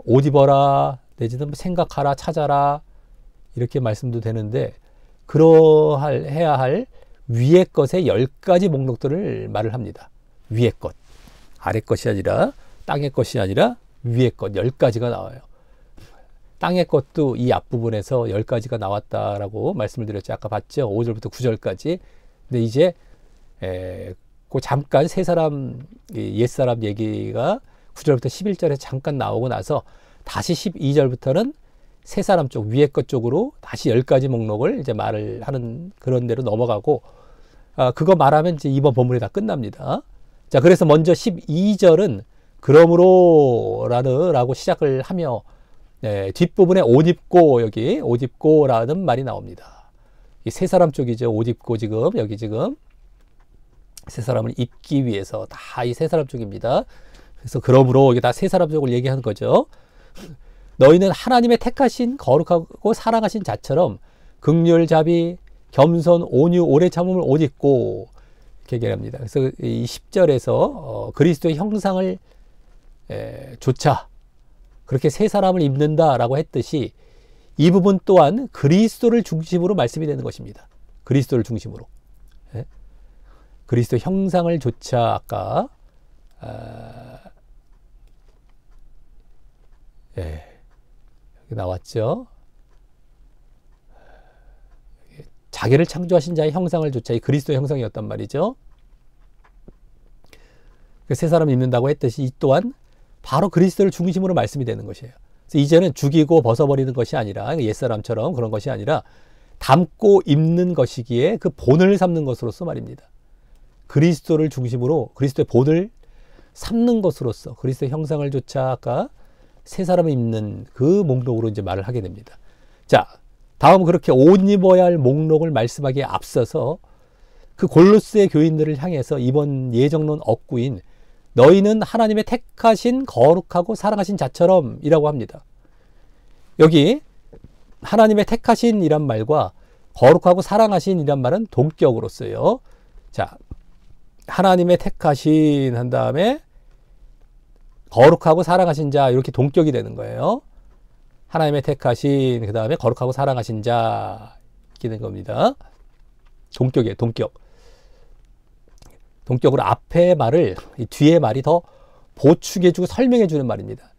옷 입어라 내지는 생각하라 찾아라 이렇게 말씀도 되는데 해야 할 위의 것의 10가지 목록들을 말을 합니다. 위의 것, 아래 것이 아니라 땅의 것이 아니라 위의 것 10가지가 나와요. 땅의 것도 이 앞부분에서 10가지가 나왔다라고 말씀을 드렸죠. 아까 봤죠. 5절부터 9절까지. 근데 이제 그 잠깐 새 사람, 옛사람 얘기가 9절부터 11절에 잠깐 나오고 나서 다시 12절부터는 새 사람 쪽, 위의 것 쪽으로 다시 10가지 목록을 이제 말을 하는 그런 데로 넘어가고 그거 말하면 이제 이번 본문이 다 끝납니다. 자, 그래서 먼저 12절은 그러므로 라고 시작을 하며 뒷부분에 옷 입고 여기 옷 입고라는 말이 나옵니다. 이 새 사람 쪽이죠. 옷 입고 지금 여기 지금 새 사람을 입기 위해서 다 이 새 사람 쪽입니다. 그래서 그러므로 이게 다 새 사람 쪽을 얘기하는 거죠. 너희는 하나님의 택하신 거룩하고 사랑하신 자처럼 긍휼, 자비, 겸손, 온유, 오래 참음을 옷 입고 이렇게 얘기합니다. 그래서 이 10절에서 그리스도의 형상을 조차 그렇게 새 사람을 입는다라고 했듯이 이 부분 또한 그리스도를 중심으로 말씀이 되는 것입니다. 그리스도를 중심으로. 그리스도 형상을 조차 아까 여기 나왔죠. 자기를 창조하신 자의 형상을 조차 이 그리스도의 형상이었단 말이죠. 새 사람을 입는다고 했듯이 이 또한 바로 그리스도를 중심으로 말씀이 되는 것이에요. 그래서 이제는 죽이고 벗어버리는 것이 아니라 옛사람처럼 그런 것이 아니라 담고 입는 것이기에 그 본을 삼는 것으로서 말입니다. 그리스도를 중심으로 그리스도의 본을 삼는 것으로서 그리스도의 형상을 조차 아까 새 사람을 입는 그 목록으로 이제 말을 하게 됩니다. 자, 다음 그렇게 옷 입어야 할 목록을 말씀하기에 앞서서 그 골로새 교인들을 향해서 이번 예정론 억구인 너희는 하나님의 택하신 거룩하고 사랑하신 자처럼 이라고 합니다. 여기 하나님의 택하신 이란 말과 거룩하고 사랑하신 이란 말은 동격으로 써요. 자, 하나님의 택하신 한 다음에 거룩하고 사랑하신 자, 이렇게 동격이 되는 거예요. 하나님의 택하신, 그 다음에 거룩하고 사랑하신 자, 이렇게 된 겁니다. 동격이에요, 동격. 동격으로 앞에 말을, 이 뒤에 말이 더 보충해주고 설명해주는 말입니다.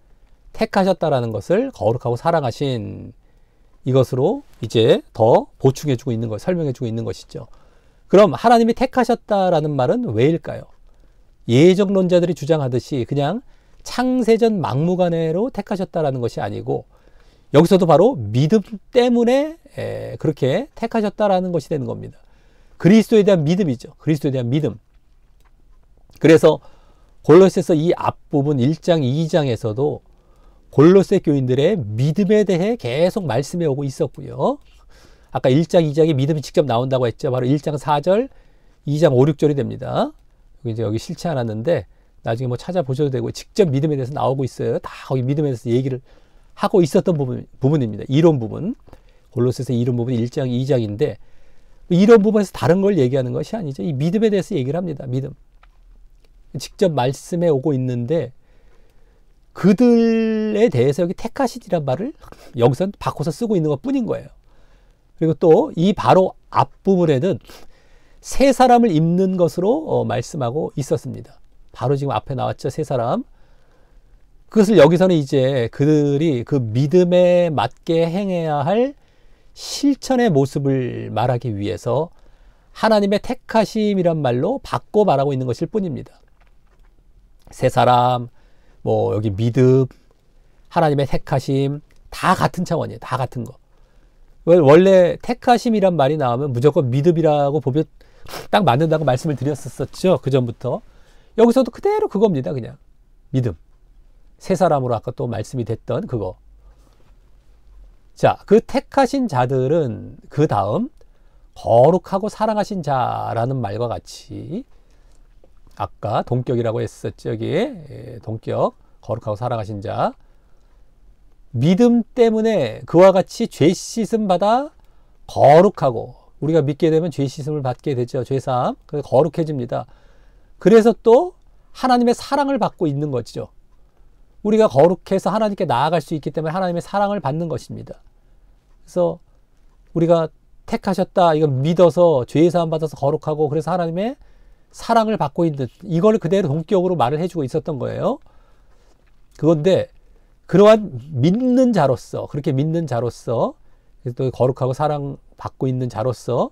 택하셨다라는 것을 거룩하고 사랑하신 이것으로 이제 더 보충해주고 있는 것, 설명해주고 있는 것이죠. 그럼 하나님이 택하셨다라는 말은 왜일까요? 예정론자들이 주장하듯이 그냥 창세전 막무가내로 택하셨다라는 것이 아니고 여기서도 바로 믿음 때문에 그렇게 택하셨다라는 것이 되는 겁니다. 그리스도에 대한 믿음이죠. 그리스도에 대한 믿음. 그래서 골로새서 이 앞부분 1장, 2장에서도 골로새 교인들의 믿음에 대해 계속 말씀해 오고 있었고요. 아까 1장, 2장에 믿음이 직접 나온다고 했죠. 바로 1장 4절, 2장 5, 6절이 됩니다. 여기 싫지 않았는데 나중에 뭐 찾아보셔도 되고 직접 믿음에 대해서 나오고 있어요. 다 거기 믿음에 대해서 얘기를 하고 있었던 부분입니다. 이론 부분. 골로새서 이론 부분 1장, 2장인데 이런 부분에서 다른 걸 얘기하는 것이 아니죠. 이 믿음에 대해서 얘기를 합니다. 믿음. 직접 말씀해 오고 있는데 그들에 대해서 여기 택하시리란 말을 여기서 바꿔서 쓰고 있는 것 뿐인 거예요. 그리고 또 이 바로 앞부분에는 세 사람을 입는 것으로 말씀하고 있었습니다. 바로 지금 앞에 나왔죠. 세 사람. 그것을 여기서는 이제 그들이 그 믿음에 맞게 행해야 할 실천의 모습을 말하기 위해서 하나님의 택하심이란 말로 바꿔 말하고 있는 것일 뿐입니다. 세 사람, 뭐 여기 믿음, 하나님의 택하심 다 같은 차원이에요. 다 같은 거. 원래 택하심이란 말이 나오면 무조건 믿음이라고 보면 딱 맞는다고 말씀을 드렸었죠. 그 전부터. 여기서도 그대로 그겁니다. 그냥 믿음. 세 사람으로 아까 또 말씀이 됐던 그거. 자, 그 택하신 자들은 그 다음 거룩하고 사랑하신 자라는 말과 같이 아까 동격이라고 했었죠. 여기 동격, 거룩하고 사랑하신 자. 믿음 때문에 그와 같이 죄 씻음 받아 거룩하고, 우리가 믿게 되면 죄 씻음을 받게 되죠. 죄사함. 그래서 거룩해집니다. 그래서 또 하나님의 사랑을 받고 있는 거죠. 우리가 거룩해서 하나님께 나아갈 수 있기 때문에 하나님의 사랑을 받는 것입니다. 그래서 우리가 택하셨다, 이거 믿어서 죄사함 받아서 거룩하고 그래서 하나님의 사랑을 받고 있는, 이걸 그대로 동격으로 말을 해주고 있었던 거예요. 그건데 그러한 믿는 자로서, 그렇게 믿는 자로서, 또 거룩하고 사랑 받고 있는 자로서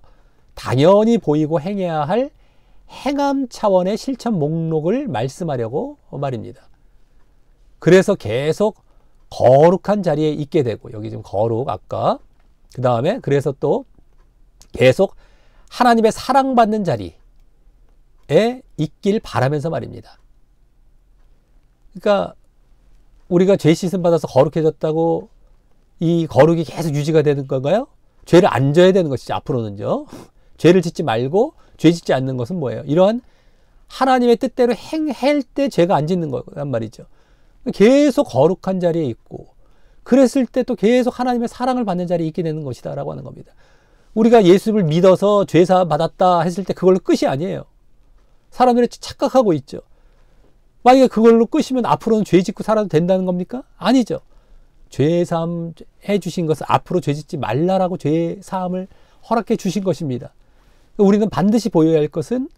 당연히 보이고 행해야 할 행함 차원의 실천 목록을 말씀하려고 말입니다. 그래서 계속 거룩한 자리에 있게 되고, 여기 지금 거룩 아까, 그 다음에 그래서 또 계속 하나님의 사랑받는 자리에 있길 바라면서 말입니다. 그러니까 우리가 죄 씻음 받아서 거룩해졌다고 이 거룩이 계속 유지가 되는 건가요? 죄를 안 져야 되는 것이죠. 앞으로는요. 죄를 짓지 말고 죄 짓지 않는 것은 뭐예요? 이러한 하나님의 뜻대로 행할 때 죄가 안 짓는 거란 말이죠. 계속 거룩한 자리에 있고, 그랬을 때 또 계속 하나님의 사랑을 받는 자리에 있게 되는 것이다 라고 하는 겁니다. 우리가 예수를 믿어서 죄사함 받았다 했을 때 그걸로 끝이 아니에요. 사람들이 착각하고 있죠. 만약에 그걸로 끝이면 앞으로는 죄 짓고 살아도 된다는 겁니까? 아니죠. 죄사함 해주신 것은 앞으로 죄 짓지 말라라고 죄사함을 허락해 주신 것입니다. 우리는 반드시 보여야 할 것은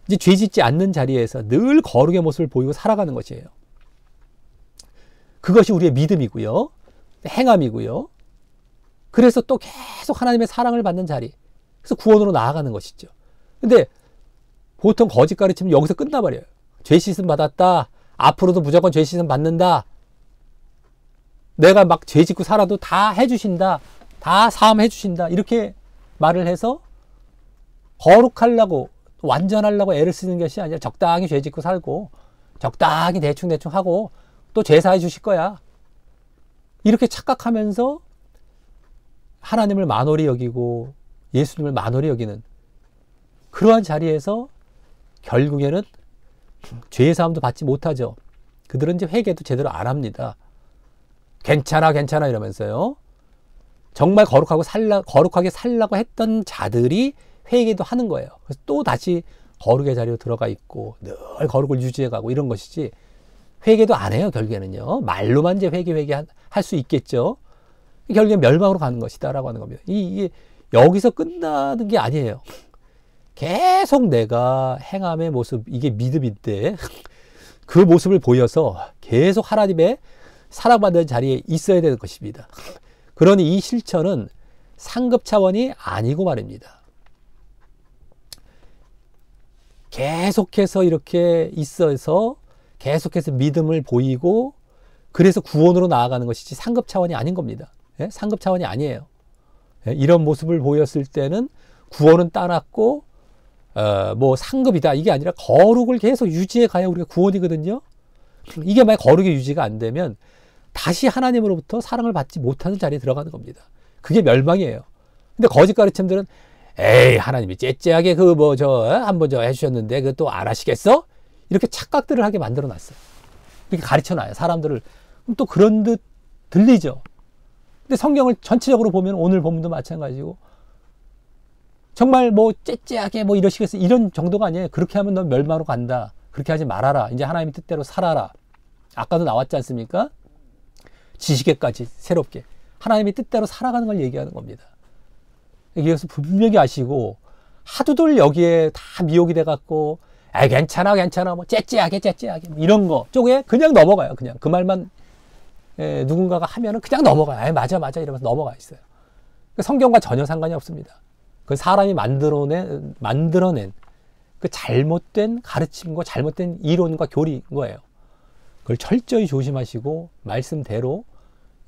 이제 죄 짓지 않는 자리에서 늘 거룩의 모습을 보이고 살아가는 것이에요. 그것이 우리의 믿음이고요. 행함이고요. 그래서 또 계속 하나님의 사랑을 받는 자리. 그래서 구원으로 나아가는 것이죠. 근데 보통 거짓 가르치면 여기서 끝나버려요. 죄 씻음 받았다. 앞으로도 무조건 죄 씻음 받는다. 내가 막 죄 짓고 살아도 다 해주신다. 다 사함해 주신다. 이렇게 말을 해서 거룩하려고, 완전하려고 애를 쓰는 것이 아니라 적당히 죄 짓고 살고 적당히 대충 하고 또 죄사해 주실 거야. 이렇게 착각하면서 하나님을 만홀히 여기고 예수님을 만홀히 여기는 그러한 자리에서 결국에는 죄 사함도 받지 못하죠. 그들은 이제 회개도 제대로 안 합니다. 괜찮아, 괜찮아 이러면서요. 정말 거룩하게 살라고 했던 자들이 회개도 하는 거예요. 그래서 또 다시 거룩의 자리로 들어가 있고 늘 거룩을 유지해가고 이런 것이지 회개도 안 해요. 결국에는요. 말로만 이제 회개할 수 있겠죠. 결국엔 멸망으로 가는 것이다라고 하는 겁니다. 이게 여기서 끝나는 게 아니에요. 계속 내가 행함의 모습, 이게 믿음인데 그 모습을 보여서 계속 하나님의 사랑받는 자리에 있어야 되는 것입니다. 그러니 이 실천은 상급 차원이 아니고 말입니다. 계속해서 이렇게 있어서 계속해서 믿음을 보이고 그래서 구원으로 나아가는 것이지 상급 차원이 아닌 겁니다. 예? 상급 차원이 아니에요. 예? 이런 모습을 보였을 때는 구원은 따놨고 뭐 상급이다 이게 아니라 거룩을 계속 유지해 가야 우리가 구원이거든요. 이게 만약 거룩이 유지가 안 되면 다시 하나님으로부터 사랑을 받지 못하는 자리에 들어가는 겁니다. 그게 멸망이에요. 근데 거짓 가르침들은 에이 하나님이 째째하게 한번 해주셨는데 그거 안 하시겠어? 이렇게 착각들을 하게 만들어 놨어요. 이렇게 가르쳐 놔요. 사람들을. 또 그런 듯 들리죠. 근데 성경을 전체적으로 보면 오늘 본문도 마찬가지고 정말 뭐 째째하게 뭐 이러시겠어 이런 정도가 아니에요. 그렇게 하면 너 멸망으로 간다. 그렇게 하지 말아라. 이제 하나님의 뜻대로 살아라. 아까도 나왔지 않습니까? 지식에까지 새롭게 하나님의 뜻대로 살아가는 걸 얘기하는 겁니다. 여기서 분명히 아시고 하두들 여기에 다 미혹이 돼갖고 괜찮아 뭐 째째하게 뭐 이런 거 쪽에 그냥 넘어가요. 그냥 그 말만 누군가가 하면은 그냥 넘어가요. 맞아 이러면서 넘어가 있어요. 성경과 전혀 상관이 없습니다. 그 사람이 만들어낸 그 잘못된 가르침과 잘못된 이론과 교리인 거예요. 그걸 철저히 조심하시고 말씀대로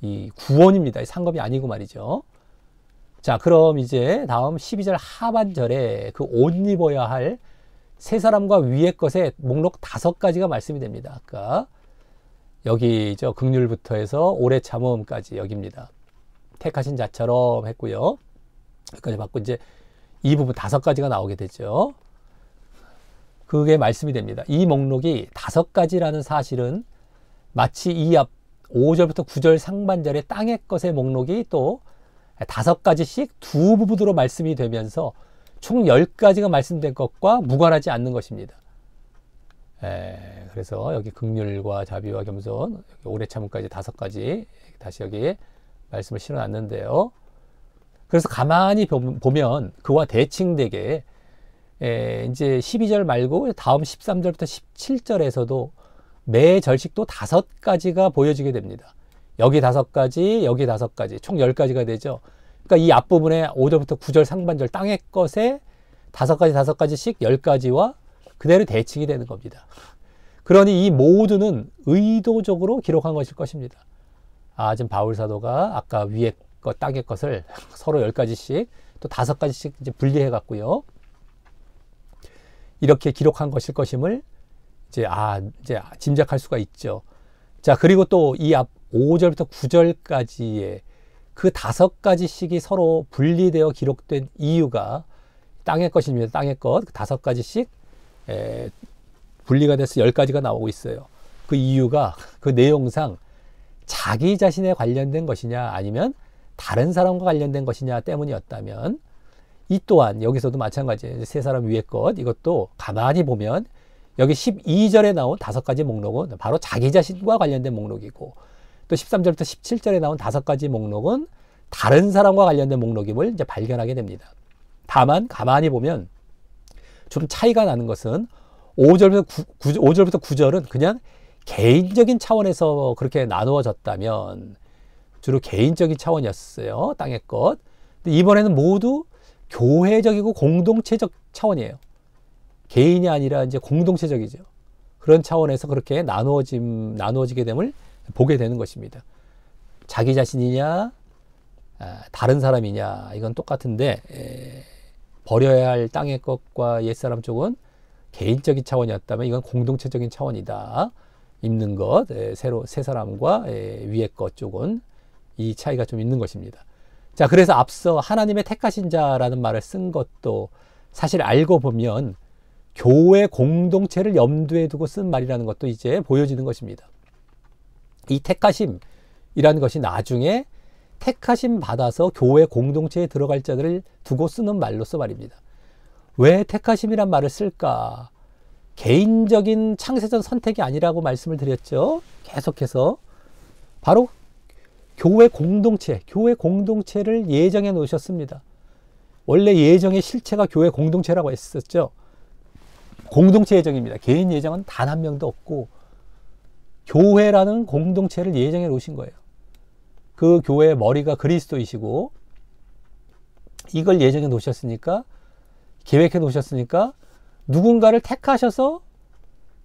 이 구원입니다. 상급이 아니고 말이죠. 자, 그럼 이제 다음 12절 하반절에 그 옷 입어야 할 세 사람과 위의 것의 목록 5가지가 말씀이 됩니다. 아까 여기 긍휼부터 해서 오래 참음까지 여기입니다. 택하신 자처럼 했고요. 여기까지 받고 이제 이 부분 5가지가 나오게 되죠. 그게 말씀이 됩니다. 이 목록이 5가지라는 사실은 마치 이 앞 5절부터 9절 상반절의 땅의 것의 목록이 또 5가지씩 두 부분으로 말씀이 되면서 총 10가지가 말씀된 것과 무관하지 않는 것입니다. 그래서 여기 긍휼과 자비와 겸손, 오래 참음까지 5가지 다시 여기 말씀을 실어놨는데요. 그래서 가만히 보면 그와 대칭되게 이제 12절 말고 다음 13절부터 17절에서도 매 절식도 5가지가 보여지게 됩니다. 여기 5가지, 여기 5가지, 총 10가지가 되죠. 그러니까 이 앞부분에 5절부터 9절 상반절 땅의 것에 5가지씩 10가지와 그대로 대칭이 되는 겁니다. 그러니 이 모두는 의도적으로 기록한 것일 것입니다. 지금 바울 사도가 아까 위에 것, 땅의 것을 서로 10가지씩 또 5가지씩 이제 분리해 갔고요. 이렇게 기록한 것일 것임을 이제 짐작할 수가 있죠. 자, 그리고 또 이 앞 5절부터 9절까지의 그 5가지씩이 서로 분리되어 기록된 이유가 땅의 것입니다. 땅의 것 5가지씩 분리가 돼서 10가지가 나오고 있어요. 그 이유가 그 내용상 자기 자신에 관련된 것이냐 아니면 다른 사람과 관련된 것이냐 때문이었다면 이 또한 여기서도 마찬가지예요. 세 사람 위의 것 이것도 가만히 보면 여기 12절에 나온 5가지 목록은 바로 자기 자신과 관련된 목록이고 또 13절부터 17절에 나온 5가지 목록은 다른 사람과 관련된 목록임을 이제 발견하게 됩니다. 다만 가만히 보면 좀 차이가 나는 것은 5절부터 9절은 그냥 개인적인 차원에서 그렇게 나누어졌다면 주로 개인적인 차원이었어요. 땅의 것. 근데 이번에는 모두 교회적이고 공동체적 차원이에요. 개인이 아니라 이제 공동체적이죠. 그런 차원에서 그렇게 나누어지게 됨을 보게 되는 것입니다. 자기 자신이냐, 다른 사람이냐, 이건 똑같은데, 버려야 할 땅의 것과 옛사람 쪽은 개인적인 차원이었다면 이건 공동체적인 차원이다. 입는 것, 새 사람과 위의 것 쪽은 이 차이가 좀 있는 것입니다. 자, 그래서 앞서 하나님의 택하신 자라는 말을 쓴 것도 사실 알고 보면 교회 공동체를 염두에 두고 쓴 말이라는 것도 이제 보여지는 것입니다. 이 택하심이라는 것이 나중에 택하심 받아서 교회 공동체에 들어갈 자들을 두고 쓰는 말로서 말입니다. 왜 택하심이란 말을 쓸까? 개인적인 창세전 선택이 아니라고 말씀을 드렸죠. 계속해서 바로 교회 공동체를 예정해 놓으셨습니다. 원래 예정의 실체가 교회 공동체라고 했었죠. 공동체 예정입니다. 개인 예정은 단 한 명도 없고 교회라는 공동체를 예정해 놓으신 거예요. 그 교회의 머리가 그리스도이시고 이걸 예정해 놓으셨으니까, 계획해 놓으셨으니까 누군가를 택하셔서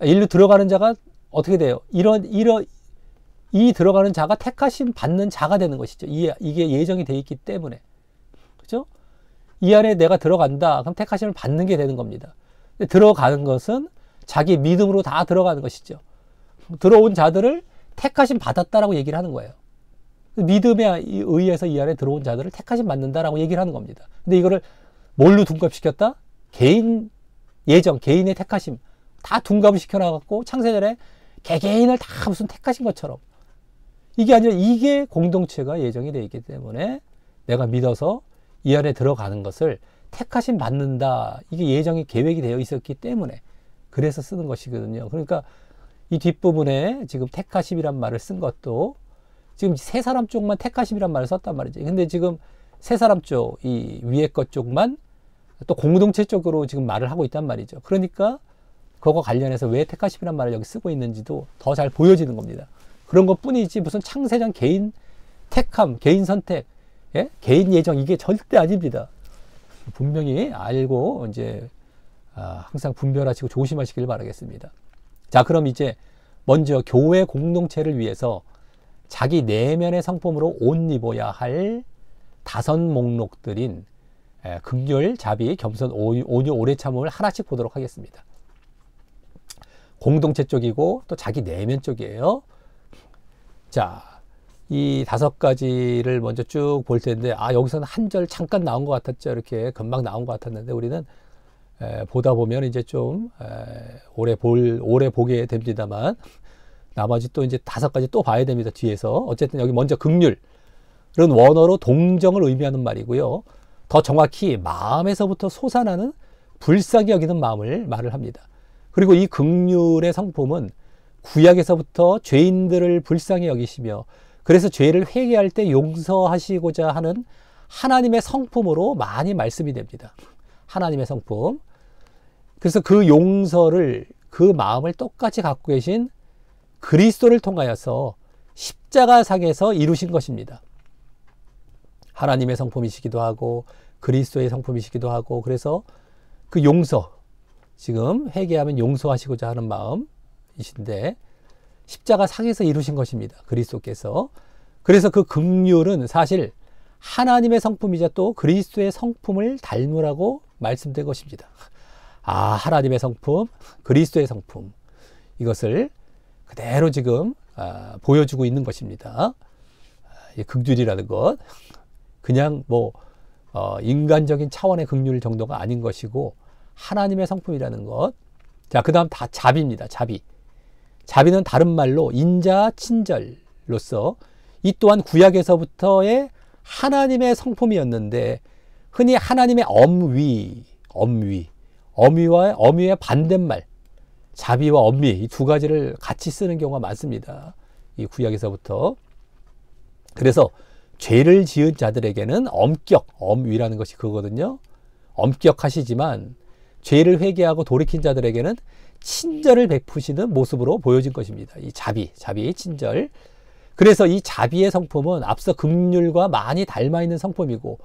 일로 들어가는 자가 어떻게 돼요? 이 들어가는 자가 택하심 받는 자가 되는 것이죠. 이게 예정이 돼 있기 때문에. 그죠? 이 안에 내가 들어간다. 그럼 택하심을 받는 게 되는 겁니다. 들어가는 것은 자기 믿음으로 다 들어가는 것이죠. 들어온 자들을 택하심 받았다라고 얘기를 하는 거예요. 믿음에 의해서 이 안에 들어온 자들을 택하심 받는다라고 얘기를 하는 겁니다. 근데 이거를 뭘로 둔갑시켰다? 개인 예정, 개인의 택하심 다 둔갑을 시켜놔갖고 창세전에 개개인을 다 무슨 택하신 것처럼, 이게 아니라 이게 공동체가 예정이 되어 있기 때문에 내가 믿어서 이 안에 들어가는 것을 택하심 받는다. 이게 예정이 계획이 되어 있었기 때문에 그래서 쓰는 것이거든요. 그러니까 이 뒷부분에 지금 택하심이란 말을 쓴 것도 지금 세 사람 쪽만 택하심이란 말을 썼단 말이죠. 근데 지금 세 사람 쪽, 이 위에 것 쪽만 또 공동체 쪽으로 지금 말을 하고 있단 말이죠. 그러니까 그거 관련해서 왜 택하심이란 말을 여기 쓰고 있는지도 더 잘 보여지는 겁니다. 그런 것 뿐이지 무슨 창세전 개인 택함, 개인 선택, 예? 개인 예정, 이게 절대 아닙니다. 분명히 알고 이제 항상 분별하시고 조심하시길 바라겠습니다. 자, 그럼 이제 먼저 교회 공동체를 위해서 자기 내면의 성품으로 옷 입어야 할 5 목록들인 긍휼, 자비, 겸손, 온유, 오래 참음을 하나씩 보도록 하겠습니다. 공동체 쪽이고 또 자기 내면 쪽이에요. 자, 이 5가지를 먼저 쭉 볼 텐데, 여기서는 한 절 잠깐 나온 것 같았죠. 이렇게 금방 나온 것 같았는데 우리는 보다 보면 이제 좀 오래 보게 됩니다만, 나머지 또 이제 5가지 또 봐야 됩니다. 뒤에서. 어쨌든 여기 먼저 긍휼은 원어로 동정을 의미하는 말이고요. 더 정확히 마음에서부터 솟아나는 불쌍히 여기는 마음을 말을 합니다. 그리고 이 긍휼의 성품은 구약에서부터 죄인들을 불쌍히 여기시며, 그래서 죄를 회개할 때 용서하시고자 하는 하나님의 성품으로 많이 말씀이 됩니다. 하나님의 성품. 그래서 그 용서를, 그 마음을 똑같이 갖고 계신 그리스도를 통하여서 십자가상에서 이루신 것입니다. 하나님의 성품이시기도 하고 그리스도의 성품이시기도 하고, 그래서 그 용서, 지금 회개하면 용서하시고자 하는 마음이신데 십자가상에서 이루신 것입니다. 그리스도께서. 그래서 그 긍휼은 사실 하나님의 성품이자 또 그리스도의 성품을 닮으라고 말씀된 것입니다. 하나님의 성품, 그리스도의 성품, 이것을 그대로 지금 보여주고 있는 것입니다. 긍휼이라는 것, 그냥 인간적인 차원의 긍휼 정도가 아닌 것이고 하나님의 성품이라는 것. 자, 그 다음 다 자비입니다. 자비는 다른 말로 인자 친절로서, 이 또한 구약에서부터의 하나님의 성품이었는데, 흔히 하나님의 엄위의 반대말, 자비와 엄위, 이 2가지를 같이 쓰는 경우가 많습니다. 이 구약에서부터. 그래서 죄를 지은 자들에게는 엄위라는 것이 그거거든요. 엄격하시지만 죄를 회개하고 돌이킨 자들에게는 친절을 베푸시는 모습으로 보여진 것입니다. 이 자비, 친절. 그래서 이 자비의 성품은 앞서 긍휼과 많이 닮아있는 성품이고,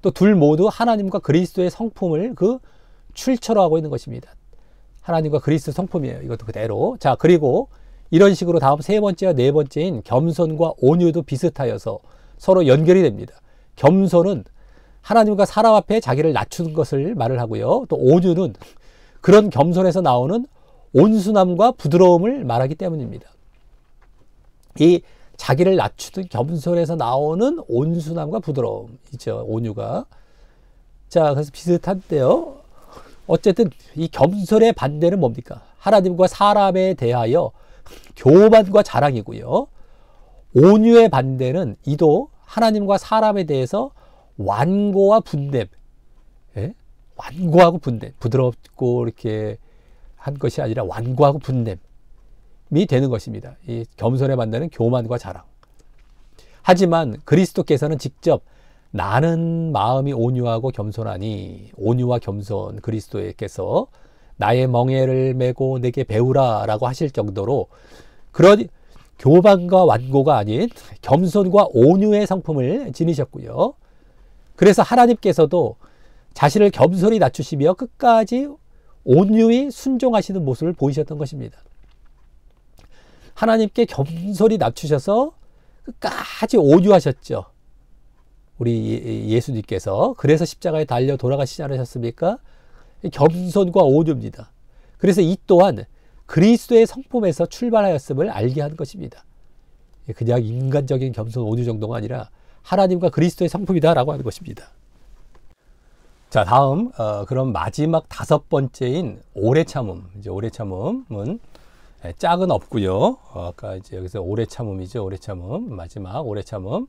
또 둘 모두 하나님과 그리스도의 성품을 출처로 하고 있는 것입니다. 하나님과 그리스도 성품이에요. 이것도 그대로. 자, 그리고 이런 식으로 다음 3번째와 4번째인 겸손과 온유도 비슷하여서 서로 연결이 됩니다. 겸손은 하나님과 사람 앞에 자기를 낮추는 것을 말을 하고요. 또 온유는 그런 겸손에서 나오는 온순함과 부드러움을 말하기 때문입니다. 이 자기를 낮추는 겸손에서 나오는 온순함과 부드러움이죠. 온유가. 자, 그래서 비슷한데요. 어쨌든 이 겸손의 반대는 뭡니까? 하나님과 사람에 대하여 교만과 자랑이고요. 온유의 반대는 이도 하나님과 사람에 대해서 완고와 분냄, 예? 완고하고 분냄, 부드럽고 이렇게 한 것이 아니라 완고하고 분냄이 되는 것입니다. 이 겸손의 반대는 교만과 자랑. 하지만 그리스도께서는 직접 나는 마음이 온유하고 겸손하니, 온유와 겸손, 그리스도께서 나의 멍에를 메고 내게 배우라 라고 하실 정도로 그런 교만과 완고가 아닌 겸손과 온유의 성품을 지니셨고요. 그래서 하나님께서도 자신을 겸손히 낮추시며 끝까지 온유히 순종하시는 모습을 보이셨던 것입니다. 하나님께 겸손히 낮추셔서 끝까지 온유하셨죠. 우리 예수님께서. 그래서 십자가에 달려 돌아가시지 않으셨습니까? 겸손과 온유입니다. 그래서 이 또한 그리스도의 성품에서 출발하였음을 알게 한 것입니다. 그냥 인간적인 겸손 온유 정도가 아니라 하나님과 그리스도의 성품이다라고 하는 것입니다. 자, 다음 그럼 마지막 5번째인 오래 참음. 이제 오래 참음은 짝은 없고요. 아까 이제 여기서 오래 참음이죠. 오래 참음. 마지막 오래 참음.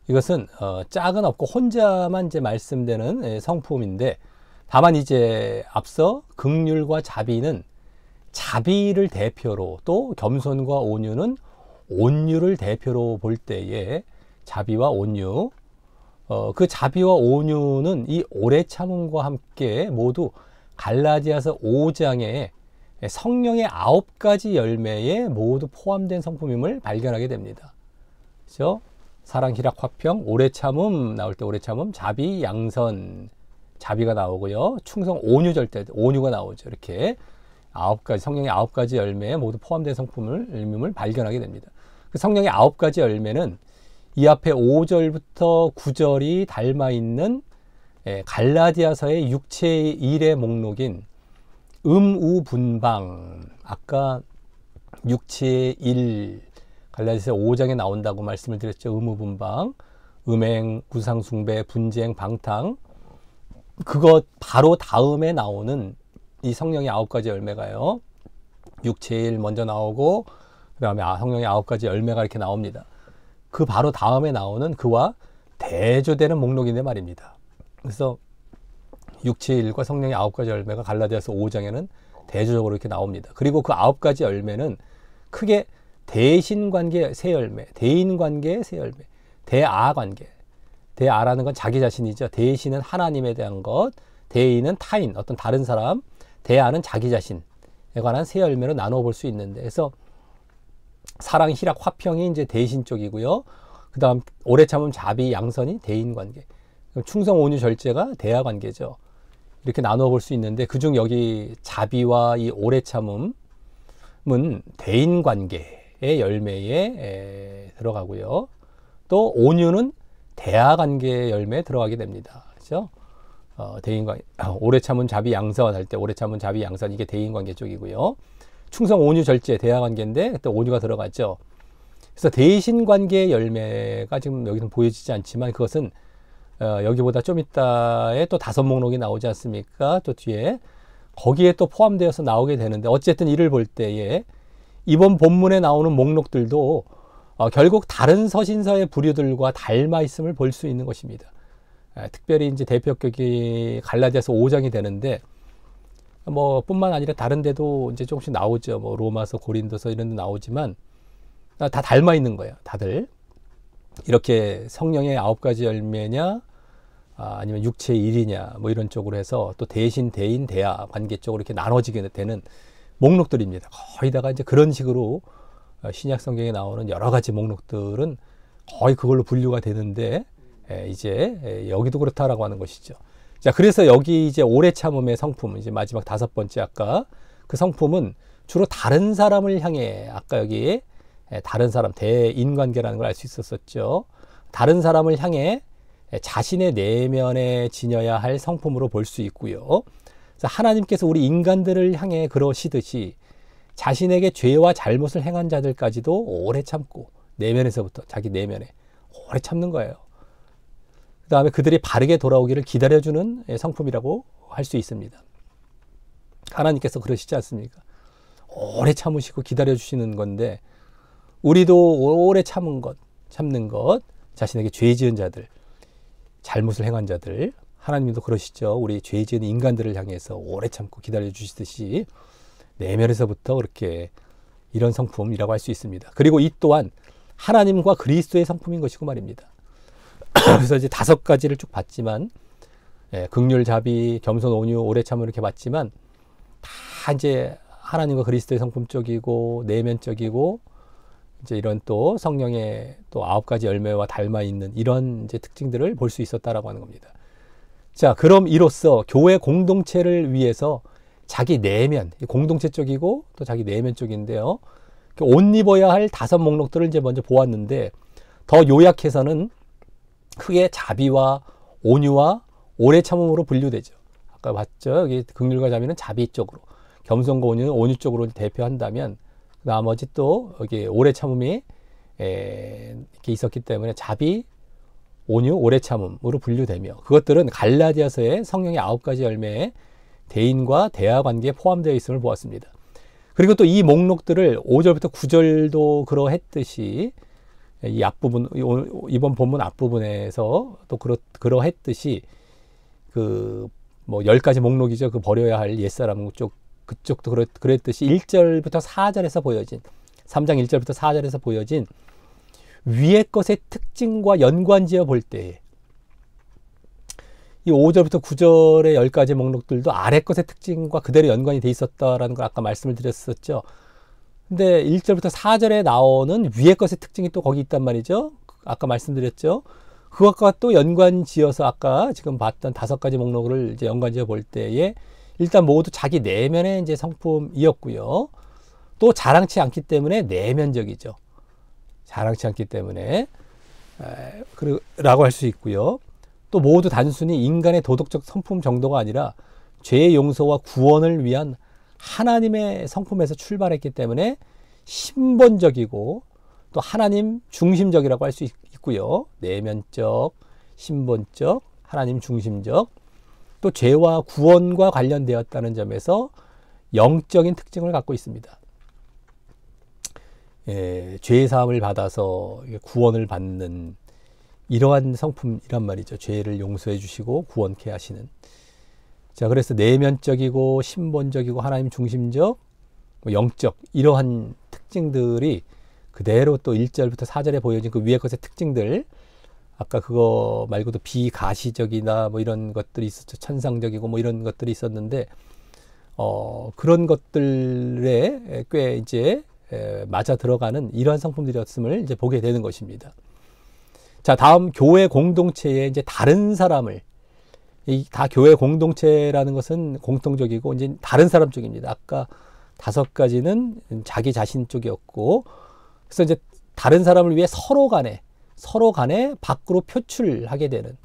이것은 짝은 없고 혼자만 이제 말씀되는 성품인데, 다만 이제 앞서 긍휼과 자비는 자비를 대표로, 또 겸손과 온유는 온유를 대표로 볼 때에 자비와 온유, 그 자비와 온유는 이 오래 참음과 함께 모두 갈라디아서 5장에 성령의 9가지 열매에 모두 포함된 성품임을 발견하게 됩니다. 그렇죠? 사랑, 희락, 화평, 오래 참음 나올 때 오래 참음, 자비, 양선, 자비가 나오고요. 충성, 온유, 절대, 온유가 나오죠. 이렇게 9가지, 성령의 9가지 열매에 모두 포함된 성품을 발견하게 됩니다. 그 성령의 9가지 열매는 이 앞에 5절부터 9절이 닮아 있는 갈라디아서의 육체의 일의 목록인 음우분방, 아까 육체의 일, 갈라디아서 5장에 나온다고 말씀을 드렸죠. 음우분방, 음행, 우상숭배, 분쟁, 방탕, 그것 바로 다음에 나오는 이 성령의 9가지 열매가요. 육체의 일 먼저 나오고 그 다음에 성령의 9가지 열매가 이렇게 나옵니다. 그 바로 다음에 나오는 그와 대조되는 목록인데 말입니다. 그래서 육체의 일과 성령의 9가지 열매가 갈라디아서 5장에는 대조적으로 이렇게 나옵니다. 그리고 그 9가지 열매는 크게 대신관계 세 열매, 대인관계 세 열매, 대아관계. 대아라는 건 자기 자신이죠. 대신은 하나님에 대한 것, 대인은 타인, 어떤 다른 사람, 대아는 자기 자신에 관한 세 열매로 나누어 볼 수 있는데, 그래서 사랑, 희락, 화평이 이제 대신 쪽이고요. 그 다음 오래 참음, 자비, 양선이 대인 관계. 충성, 온유, 절제가 대아 관계죠. 이렇게 나누어 볼 수 있는데, 그중 여기 자비와 이 오래 참음은 대인 관계의 열매에 들어가고요. 또 온유는 대아 관계의 열매에 들어가게 됩니다. 그렇죠? 대인 관계, 오래 참은 자비, 양선 할 때 오래 참은 자비, 양선, 이게 대인 관계 쪽이고요. 충성, 온유, 절제, 대아 관계인데 또 온유가 들어갔죠. 그래서 대신 관계의 열매가 지금 여기는 보여지지 않지만, 그것은 여기보다 좀 이따에 또 5목록이 나오지 않습니까? 또 뒤에 거기에 또 포함되어서 나오게 되는데, 어쨌든 이를 볼 때에 이번 본문에 나오는 목록들도 결국 다른 서신서의 부류들과 닮아 있음을 볼 수 있는 것입니다. 특별히 이제 대표격이 갈라디아서 5장이 되는데, 뭐 뿐만 아니라 다른 데도 이제 조금씩 나오죠. 뭐 로마서, 고린도서 이런 데 나오지만 다 닮아 있는 거예요. 다들 이렇게 성령의 9가지 열매냐, 아니면 육체의 일이냐, 뭐 이런 쪽으로 해서 또 대신, 대인, 대아 관계 쪽으로 이렇게 나눠지게 되는 목록들입니다. 거의 다가 이제 그런 식으로 신약 성경에 나오는 여러 가지 목록들은 거의 그걸로 분류가 되는데, 이제 여기도 그렇다라고 하는 것이죠. 자, 그래서 여기 이제 오래 참음의 성품, 이제 마지막 5번째, 아까 그 성품은 주로 다른 사람을 향해, 아까 여기 다른 사람, 대인관계라는 걸 알 수 있었었죠. 다른 사람을 향해 자신의 내면에 지녀야 할 성품으로 볼 수 있고요. 그래서 하나님께서 우리 인간들을 향해 그러시듯이 자신에게 죄와 잘못을 행한 자들까지도 오래 참고, 내면에서부터 자기 내면에 오래 참는 거예요. 그 다음에 그들이 바르게 돌아오기를 기다려주는 성품이라고 할 수 있습니다. 하나님께서 그러시지 않습니까? 오래 참으시고 기다려주시는 건데 우리도 오래 참는 것, 자신에게 죄 지은 자들, 잘못을 행한 자들, 하나님도 그러시죠. 우리 죄 지은 인간들을 향해서 오래 참고 기다려주시듯이 내면에서부터 그렇게 이런 성품이라고 할 수 있습니다. 그리고 이 또한 하나님과 그리스도의 성품인 것이고 말입니다. 그래서 이제 5가지를 쭉 봤지만, 긍휼, 자비, 겸손, 온유, 오래 참음 이렇게 봤지만 다 이제 하나님과 그리스도의 성품적이고 내면적이고 이제 이런 또 성령의 또 9가지 열매와 닮아 있는 이런 이제 특징들을 볼 수 있었다라고 하는 겁니다. 자, 그럼 이로써 교회 공동체를 위해서 자기 내면, 공동체적이고 또 자기 내면적인데요. 옷 입어야 할 5 목록들을 이제 먼저 보았는데 더 요약해서는 크게 자비와 온유와 오래 참음으로 분류되죠. 아까 봤죠? 여기 긍휼과 자비는 자비 쪽으로, 겸손과 온유는 온유 쪽으로 대표한다면 나머지 또 여기 오래 참음이 이렇게 있었기 때문에 자비, 온유, 오래 참음으로 분류되며 그것들은 갈라디아서의 성령의 9가지 열매에 대인과 대화 관계에 포함되어 있음을 보았습니다. 그리고 또 이 목록들을 5절부터 9절도 그러했듯이 이 앞부분, 이번 본문 앞부분에서 또 그러했듯이 그 뭐 10가지 목록이죠. 그 버려야 할 옛사람 쪽, 그쪽도 그랬듯이 1절부터 4절에서 보여진 3장 1절부터 4절에서 보여진 위의 것의 특징과 연관지어 볼 때 이 5절부터 9절의 10가지 목록들도 아래 것의 특징과 그대로 연관이 돼 있었다라는 걸 아까 말씀을 드렸었죠. 근데 1절부터 4절에 나오는 위의 것의 특징이 또 거기 있단 말이죠. 아까 말씀드렸죠. 그것과 또 연관 지어서 아까 지금 봤던 5가지 목록을 이제 연관 지어 볼 때에 일단 모두 자기 내면의 이제 성품이었고요. 또 자랑치 않기 때문에 내면적이죠. 자랑치 않기 때문에 라고 할 수 있고요. 또 모두 단순히 인간의 도덕적 성품 정도가 아니라 죄의 용서와 구원을 위한 하나님의 성품에서 출발했기 때문에 신본적이고 또 하나님 중심적이라고 할 수 있고요. 내면적, 신본적, 하나님 중심적, 또 죄와 구원과 관련되었다는 점에서 영적인 특징을 갖고 있습니다. 죄의 사함을 받아서 구원을 받는 이러한 성품이란 말이죠. 죄를 용서해 주시고 구원케 하시는. 자, 그래서 내면적이고 신본적이고 하나님 중심적, 영적 이러한 특징들이 그대로 또 1절부터 4절에 보여진 그 위의 것의 특징들, 아까 그거 말고도 비가시적이나 뭐 이런 것들이 있었죠. 천상적이고 뭐 이런 것들이 있었는데 그런 것들에 꽤 이제 맞아 들어가는 이러한 성품들이었음을 이제 보게 되는 것입니다. 자, 다음 교회 공동체에 이제 다른 사람을, 다 교회 공동체라는 것은 공통적이고 이제 다른 사람 쪽입니다. 아까 5가지는 자기 자신 쪽이었고, 그래서 이제 다른 사람을 위해 서로 간에 밖으로 표출하게 되는.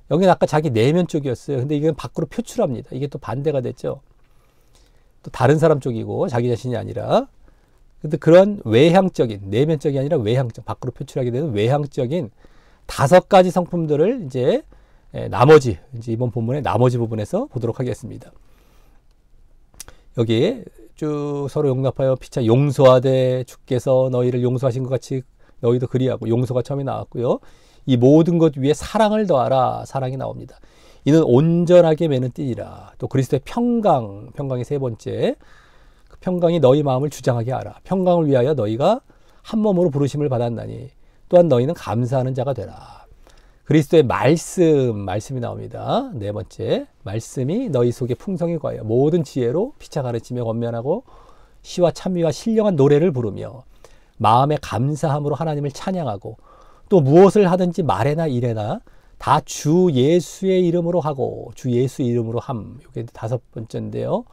여기는 아까 자기 내면 쪽이었어요. 근데 이건 밖으로 표출합니다. 이게 또 반대가 됐죠. 또 다른 사람 쪽이고 자기 자신이 아니라. 근데 그런 외향적인, 내면적이 아니라 외향적, 밖으로 표출하게 되는 외향적인 5가지 성품들을 이제 나머지, 이제 이번 본문의 나머지 부분에서 보도록 하겠습니다. 여기 쭉 서로 용납하여 피차 용서하되 주께서 너희를 용서하신 것 같이 너희도 그리하고, 용서가 처음에 나왔고요. 이 모든 것 위에 사랑을 더하라, 사랑이 나옵니다. 이는 온전하게 매는 띠니라. 또 그리스도의 평강이 3번째. 그 평강이 너희 마음을 주장하게 하라. 평강을 위하여 너희가 한 몸으로 부르심을 받았나니 또한 너희는 감사하는 자가 되라. 그리스도의 말씀이 나옵니다. 4번째, 말씀이 너희 속에 풍성히 거하여 모든 지혜로 피차 가르치며 권면하고 시와 찬미와 신령한 노래를 부르며 마음의 감사함으로 하나님을 찬양하고, 또 무엇을 하든지 말에나 일에나 다 주 예수의 이름으로 하고, 주 예수의 이름으로 함. 이게 5번째인데요.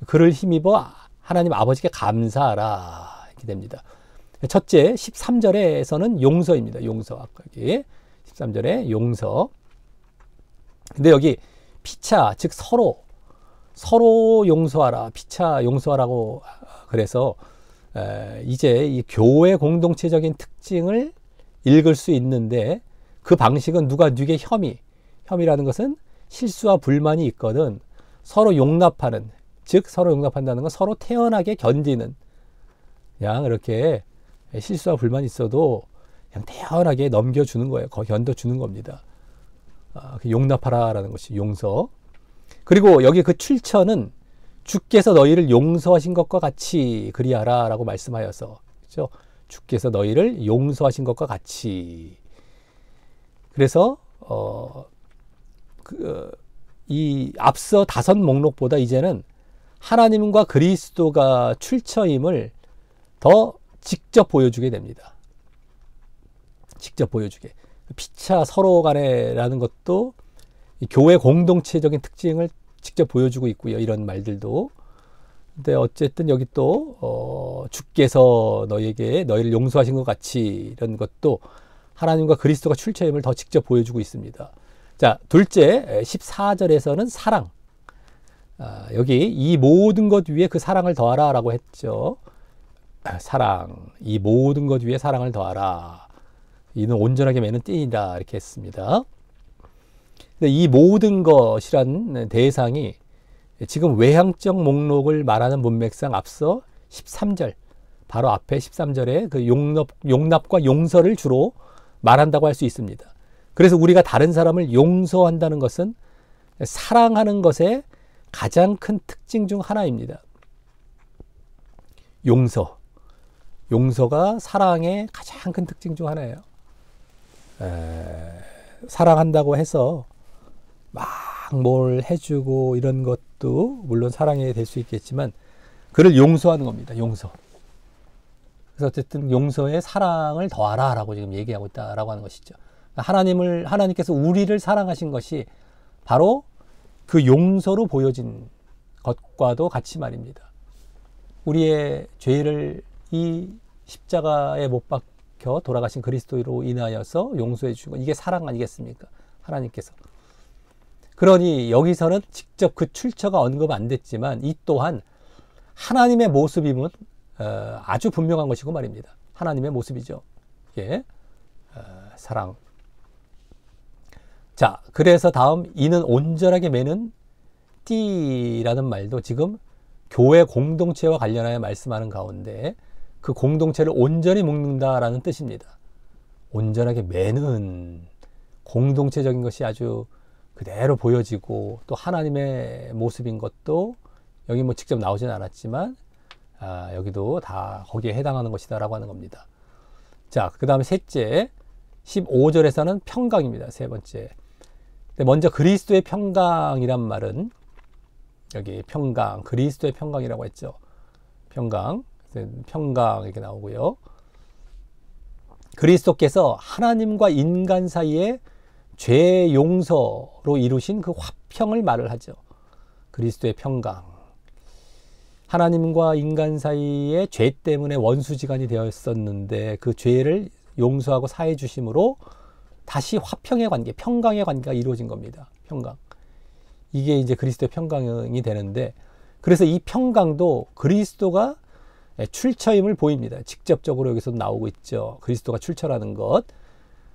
그를 힘입어 하나님 아버지께 감사하라. 이렇게 됩니다. 첫째, 13절에서는 용서입니다. 용서. 아까 여기 13절에 용서. 근데 여기 피차, 즉 서로 용서하라. 피차 용서하라고. 그래서 이제 이 교회 공동체적인 특징을 읽을 수 있는데, 그 방식은 누가 누구의 혐의라는 것은 실수와 불만이 있거든 서로 용납하는, 즉 서로 용납한다는 건 서로 태연하게 견디는, 그냥 이렇게 실수와 불만이 있어도 그냥 태연하게 넘겨주는 거예요. 견뎌주는 겁니다. 용납하라라는 것이 용서. 그리고 여기 그 출처는 주께서 너희를 용서하신 것과 같이 그리하라 라고 말씀하여서, 그렇죠? 주께서 너희를 용서하신 것과 같이. 그래서 이 앞서 5 목록보다 이제는 하나님과 그리스도가 출처임을 더 직접 보여주게 됩니다. 직접 보여주게. 피차 서로 간에라는 것도 교회 공동체적인 특징을 직접 보여주고 있고요. 이런 말들도. 근데 어쨌든 여기 또 주께서 너희를 용서하신 것 같이, 이런 것도 하나님과 그리스도가 출처임을 더 직접 보여주고 있습니다. 자, 둘째 14절에서는 사랑. 여기 이 모든 것 위에 그 사랑을 더하라 라고 했죠. 사랑, 이 모든 것 위에 사랑을 더하라. 이는 온전하게 매는 띠이다, 이렇게 했습니다. 근데 이 모든 것이란 대상이 지금 외향적 목록을 말하는 문맥상 앞서 13절, 바로 앞에 13절에 그 용납과 용서를 주로 말한다고 할 수 있습니다. 그래서 우리가 다른 사람을 용서한다는 것은 사랑하는 것의 가장 큰 특징 중 하나입니다. 용서가 사랑의 가장 큰 특징 중 하나예요. 사랑한다고 해서 막 뭘 해주고 이런 것도 물론 사랑이 될 수 있겠지만, 그를 용서하는 겁니다. 용서. 그래서 어쨌든 용서에 사랑을 더하라 라고 지금 얘기하고 있다라고 하는 것이죠. 하나님께서 우리를 사랑하신 것이 바로 그 용서로 보여진 것과도 같이 말입니다. 우리의 죄를 이 십자가에 못 박혀 돌아가신 그리스도로 인하여서 용서해 주신 것, 이게 사랑 아니겠습니까? 하나님께서. 그러니 여기서는 직접 그 출처가 언급 안 됐지만 이 또한 하나님의 모습임은 아주 분명한 것이고 말입니다. 하나님의 모습이죠. 예, 사랑. 자, 그래서 다음 이는 온전하게 매는 띠라는 말도 지금 교회 공동체와 관련하여 말씀하는 가운데 그 공동체를 온전히 묶는다라는 뜻입니다. 온전하게 매는 공동체적인 것이 아주 그대로 보여지고, 또 하나님의 모습인 것도 여기 뭐 직접 나오진 않았지만 여기도 다 거기에 해당하는 것이다 라고 하는 겁니다. 자, 그 다음에 셋째 15절에서는 평강입니다. 세 번째. 먼저 그리스도의 평강이란 말은 여기 평강, 그리스도의 평강이라고 했죠. 평강 이렇게 나오고요. 그리스도께서 하나님과 인간 사이에 죄 용서로 이루신 그 화평을 말을 하죠. 그리스도의 평강. 하나님과 인간 사이에 죄 때문에 원수지간이 되었었는데 그 죄를 용서하고 사해 주심으로 다시 화평의 관계, 평강의 관계가 이루어진 겁니다. 평강. 이게 이제 그리스도의 평강이 되는데, 그래서 이 평강도 그리스도가 출처임을 보입니다. 직접적으로 여기서 나오고 있죠. 그리스도가 출처라는 것.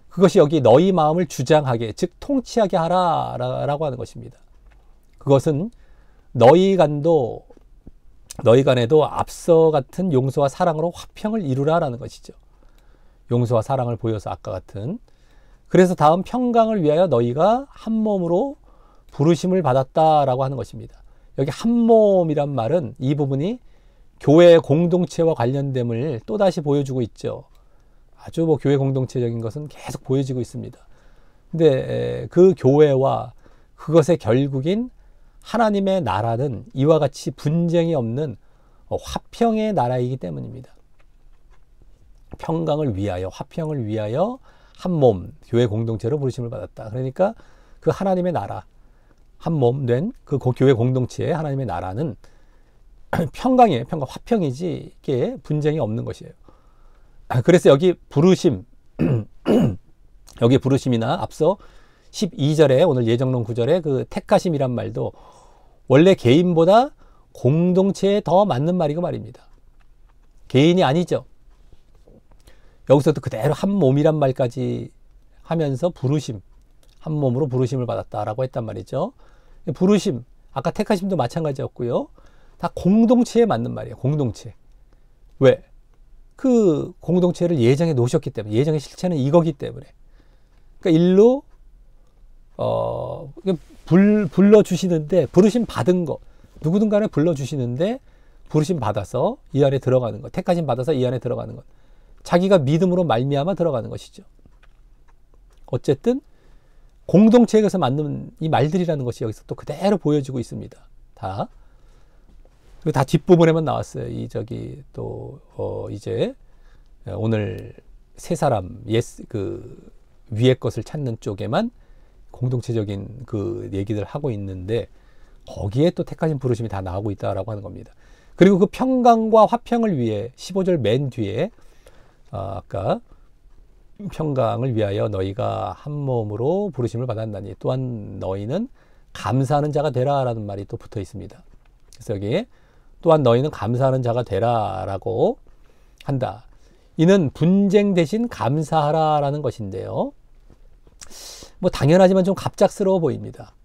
그것이 여기 너희 마음을 주장하게, 즉 통치하게 하라라고 하는 것입니다. 그것은 너희 간에도 앞서 같은 용서와 사랑으로 화평을 이루라라는 것이죠. 용서와 사랑을 보여서 아까 같은. 그래서 다음 평강을 위하여 너희가 한 몸으로 부르심을 받았다라고 하는 것입니다. 여기 한 몸이란 말은 이 부분이 교회 공동체와 관련됨을 또다시 보여주고 있죠. 아주 뭐 교회 공동체적인 것은 계속 보여지고 있습니다. 근데 그 교회와 그것의 결국인 하나님의 나라는 이와 같이 분쟁이 없는 화평의 나라이기 때문입니다. 평강을 위하여, 화평을 위하여 한 몸, 교회 공동체로 부르심을 받았다. 그러니까 그 하나님의 나라, 한 몸 된 그 교회 공동체의 하나님의 나라는 평강이에요. 화평이지 이게 분쟁이 없는 것이에요. 그래서 여기 부르심, 여기 부르심이나 앞서 12절에 오늘 예정론 9절에 그 택하심이란 말도 원래 개인보다 공동체에 더 맞는 말이고 말입니다. 개인이 아니죠. 여기서도 그대로 한 몸이란 말까지 하면서 부르심, 한 몸으로 부르심을 받았다라고 했단 말이죠. 부르심, 아까 택하심도 마찬가지였고요. 다 공동체에 맞는 말이에요. 공동체. 왜? 그 공동체를 예정해 놓으셨기 때문에, 예정의 실체는 이거기 때문에. 그러니까 일로 불러주시는데, 부르심 받은 거, 누구든 간에 불러주시는데 부르심 받아서 이 안에 들어가는 것, 택하심 받아서 이 안에 들어가는 것, 자기가 믿음으로 말미암아 들어가는 것이죠. 어쨌든 공동체에서 맞는 이 말들이라는 것이 여기서 또 그대로 보여지고 있습니다. 다. 그리고 다 뒷부분에만 나왔어요. 이제 오늘 세 사람 그 위의 것을 찾는 쪽에만 공동체적인 그 얘기들 하고 있는데, 거기에 또 택하신 부르심이 다 나오고 있다라고 하는 겁니다. 그리고 그 평강과 화평을 위해 15절 맨 뒤에 아까 평강을 위하여 너희가 한 몸으로 부르심을 받았나니 또한 너희는 감사하는 자가 되라라는 말이 또 붙어 있습니다. 그래서 여기 또한 너희는 감사하는 자가 되라라고 한다. 이는 분쟁 대신 감사하라라는 것인데요. 뭐 당연하지만 좀 갑작스러워 보입니다.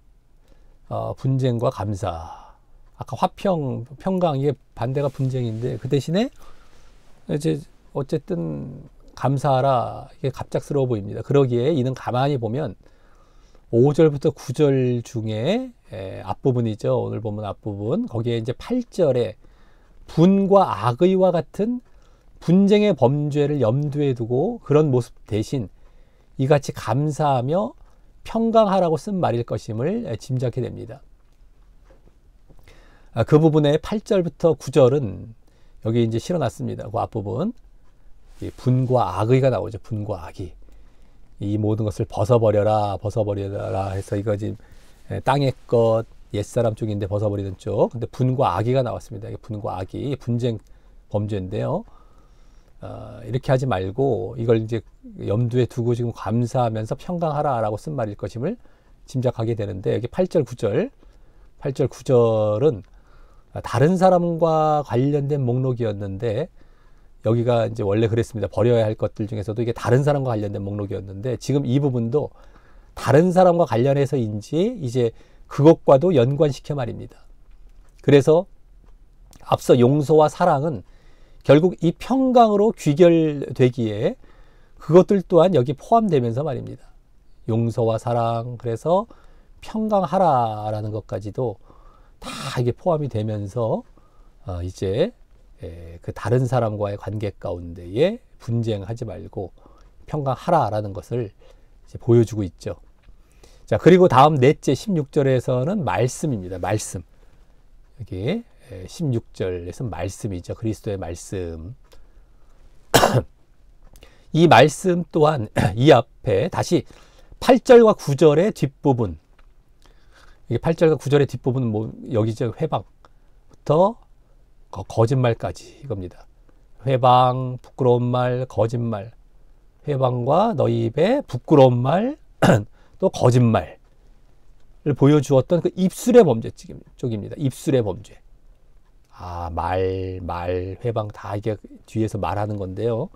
분쟁과 감사. 아까 화평, 평강, 이게 반대가 분쟁인데 그 대신에 이제 어쨌든 감사하라, 이게 갑작스러워 보입니다. 그러기에 이는 가만히 보면 5절부터 9절 중에 앞부분이죠. 오늘 보면 앞부분. 거기에 이제 8절에 분과 악의와 같은 분쟁의 범죄를 염두에 두고 그런 모습 대신 이같이 감사하며 평강하라고 쓴 말일 것임을 짐작해 됩니다. 그 부분의 8절부터 9절은 여기 이제 실어놨습니다. 그 앞부분. 분과 악의가 나오죠. 분과 악의. 이 모든 것을 벗어버려라, 벗어버려라 해서 이거 지금 땅의 것, 옛사람 쪽인데 벗어버리는 쪽. 근데 분과 악의가 나왔습니다. 분과 악의, 분쟁 범죄인데요. 이렇게 하지 말고 이걸 이제 염두에 두고 지금 감사하면서 평강하라라고 쓴 말일 것임을 짐작하게 되는데, 여기 8절, 9절은 다른 사람과 관련된 목록이었는데, 여기가 이제 원래 그랬습니다. 버려야 할 것들 중에서도 이게 다른 사람과 관련된 목록이었는데, 지금 이 부분도 다른 사람과 관련해서인지 이제 그것과도 연관시켜 말입니다. 그래서 앞서 용서와 사랑은 결국 이 평강으로 귀결되기에 그것들 또한 여기 포함되면서 말입니다. 용서와 사랑, 그래서 평강하라라는 것까지도 다 이게 포함이 되면서 이제 그 다른 사람과의 관계 가운데에 분쟁하지 말고 평강하라라는 것을 이제 보여주고 있죠. 자, 그리고 다음 넷째 16절에서는 말씀입니다. 말씀. 여기 16절에서 말씀이죠. 그리스도의 말씀. 이 말씀 또한 이 앞에 다시 8절과 9절의 뒷부분, 이게 8절과 9절의 뒷부분은 뭐 여기 이제 회방부터 거짓말까지 이겁니다. 회방, 부끄러운 말, 거짓말. 회방과 너희 입에 부끄러운 말, 또 거짓말을 보여주었던 그 입술의 범죄 쪽입니다. 입술의 범죄. 회방 다 이게 뒤에서 말하는 건데요.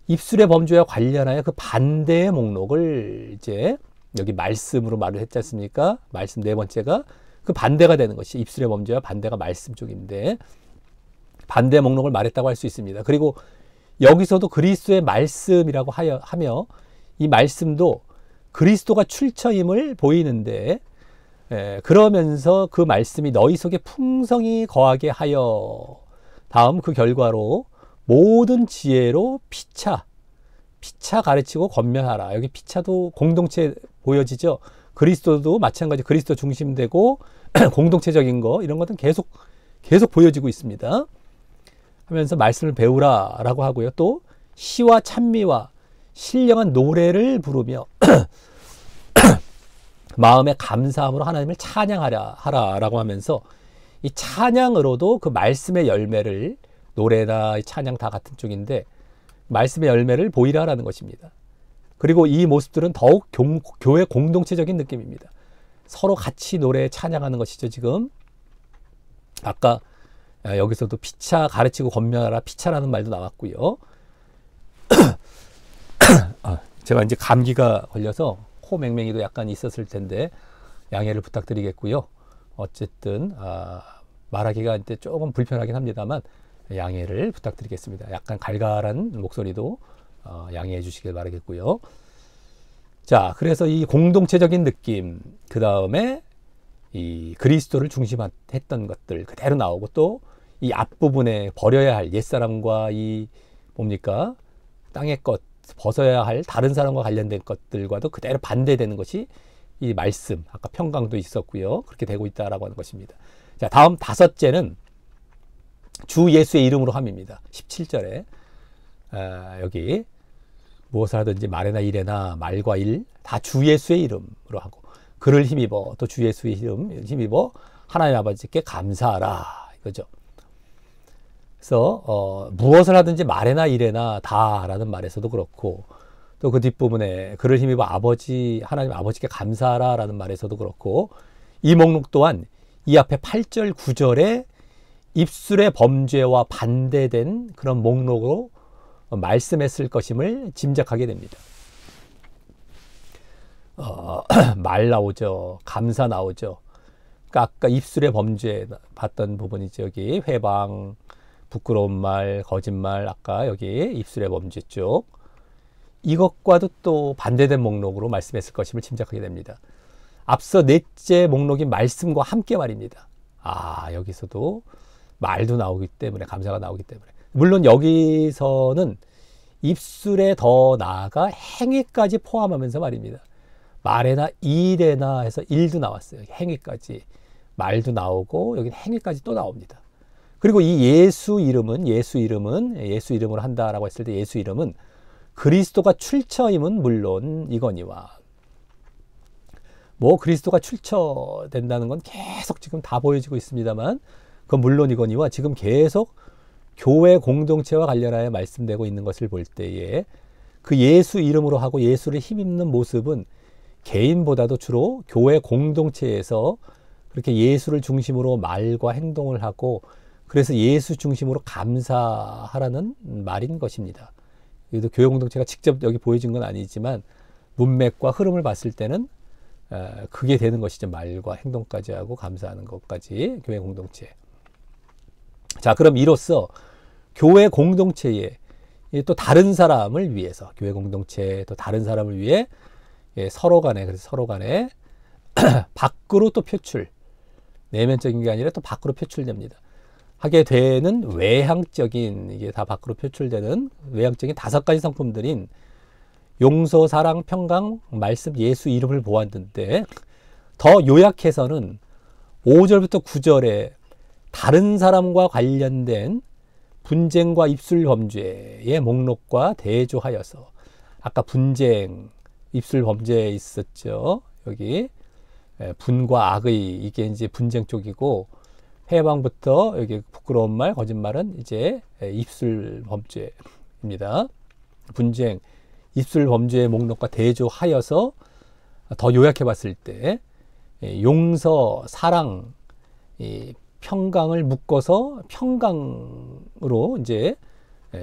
입술의 범죄와 관련하여 그 반대의 목록을 이제 여기 말씀으로 말을 했지 않습니까? 말씀 네 번째가 그 반대가 되는 것이 입술의 범죄와 반대가 말씀 쪽인데, 반대 목록을 말했다고 할 수 있습니다. 그리고 여기서도 그리스도의 말씀이라고 하며 이 말씀도 그리스도가 출처임을 보이는데, 그러면서 그 말씀이 너희 속에 풍성히 거하게 하여, 다음 그 결과로 모든 지혜로 피차 가르치고 권면하라. 여기 피차도 공동체 보여지죠. 그리스도도 마찬가지 그리스도 중심되고 공동체적인 거, 이런 것은 계속 보여지고 있습니다. 하면서 말씀을 배우라라고 하고요. 또 시와 찬미와 신령한 노래를 부르며 마음의 감사함으로 하나님을 찬양하라라고 하면서 이 찬양으로도 그 말씀의 열매를, 노래나 찬양 다 같은 쪽인데 말씀의 열매를 보이라라는 것입니다. 그리고 이 모습들은 더욱 교회 공동체적인 느낌입니다. 서로 같이 노래 찬양하는 것이죠. 지금 아까 여기서도 피차 가르치고 권면하라, 피차라는 말도 나왔고요. 제가 이제 감기가 걸려서 코 맹맹이도 약간 있었을 텐데 양해를 부탁드리겠고요. 어쨌든 말하기가 이제 조금 불편하긴 합니다만 양해를 부탁드리겠습니다. 약간 갈갈한 목소리도 양해해 주시길 바라겠고요. 자, 그래서 이 공동체적인 느낌, 그 다음에 이 그리스도를 중심했던 것들 그대로 나오고, 또 이 앞부분에 버려야 할 옛사람과 이 뭡니까? 땅의 것, 벗어야 할 다른 사람과 관련된 것들과도 그대로 반대되는 것이 이 말씀, 아까 평강도 있었고요. 그렇게 되고 있다라고 하는 것입니다. 자, 다음 다섯째는 주 예수의 이름으로 함입니다. 17절에 여기 무엇을 하든지 말에나 일에나 말과 일 다 주 예수의 이름으로 하고 그를 힘입어, 또 주 예수의 이름 힘입어 하나님 아버지께 감사하라 이거죠. 그래서 무엇을 하든지 말에나 일에나 다라는 말에서도 그렇고, 또 그 뒷부분에 그를 힘입어 아버지 하나님 아버지께 감사하라 라는 말에서도 그렇고, 이 목록 또한 이 앞에 8절 9절에 입술의 범죄와 반대된 그런 목록으로 말씀했을 것임을 짐작하게 됩니다. 말 나오죠. 감사 나오죠. 그러니까 아까 입술의 범죄 봤던 부분이죠. 여기 회방, 부끄러운 말, 거짓말, 아까 여기 입술의 범죄 쪽, 이것과도 또 반대된 목록으로 말씀했을 것임을 짐작하게 됩니다. 앞서 넷째 목록인 말씀과 함께 말입니다. 여기서도 말도 나오기 때문에, 감사가 나오기 때문에, 물론 여기서는 입술에 더 나아가 행위까지 포함하면서 말입니다. 말에나 일에나 해서 일도 나왔어요. 행위까지, 말도 나오고 여기 행위까지 또 나옵니다. 그리고 이 예수 이름으로 한다라고 했을 때 예수 이름은 그리스도가 출처임은 물론 이거니와, 뭐 그리스도가 출처된다는 건 계속 지금 다 보여지고 있습니다만, 그건 물론이거니와 지금 계속 교회 공동체와 관련하여 말씀되고 있는 것을 볼 때에 그 예수 이름으로 하고 예수를 힘입는 모습은 개인보다도 주로 교회 공동체에서 그렇게 예수를 중심으로 말과 행동을 하고, 그래서 예수 중심으로 감사하라는 말인 것입니다. 여기도 교회 공동체가 직접 여기 보여진 건 아니지만 문맥과 흐름을 봤을 때는 그게 되는 것이죠. 말과 행동까지 하고 감사하는 것까지 교회 공동체. 자, 그럼 이로써 교회 공동체에 또 다른 사람을 위해서, 교회 공동체 또 다른 사람을 위해 서로 간에, 그래서 서로 간에 밖으로 또 표출, 내면적인 게 아니라 또 밖으로 표출됩니다. 하게 되는 외향적인, 이게 다 밖으로 표출되는 외향적인 5가지 성품들인 용서, 사랑, 평강, 말씀, 예수 이름을 보았는데, 더 요약해서는 5절부터 9절에 다른 사람과 관련된 분쟁과 입술 범죄의 목록과 대조하여서, 아까 분쟁, 입술 범죄에 있었죠. 여기 분과 악의, 이게 이제 분쟁 쪽이고, 회방부터 여기 부끄러운 말, 거짓말은 이제 입술 범죄입니다. 분쟁, 입술 범죄의 목록과 대조하여서 더 요약해 봤을 때 용서, 사랑, 평강을 묶어서 평강으로 이제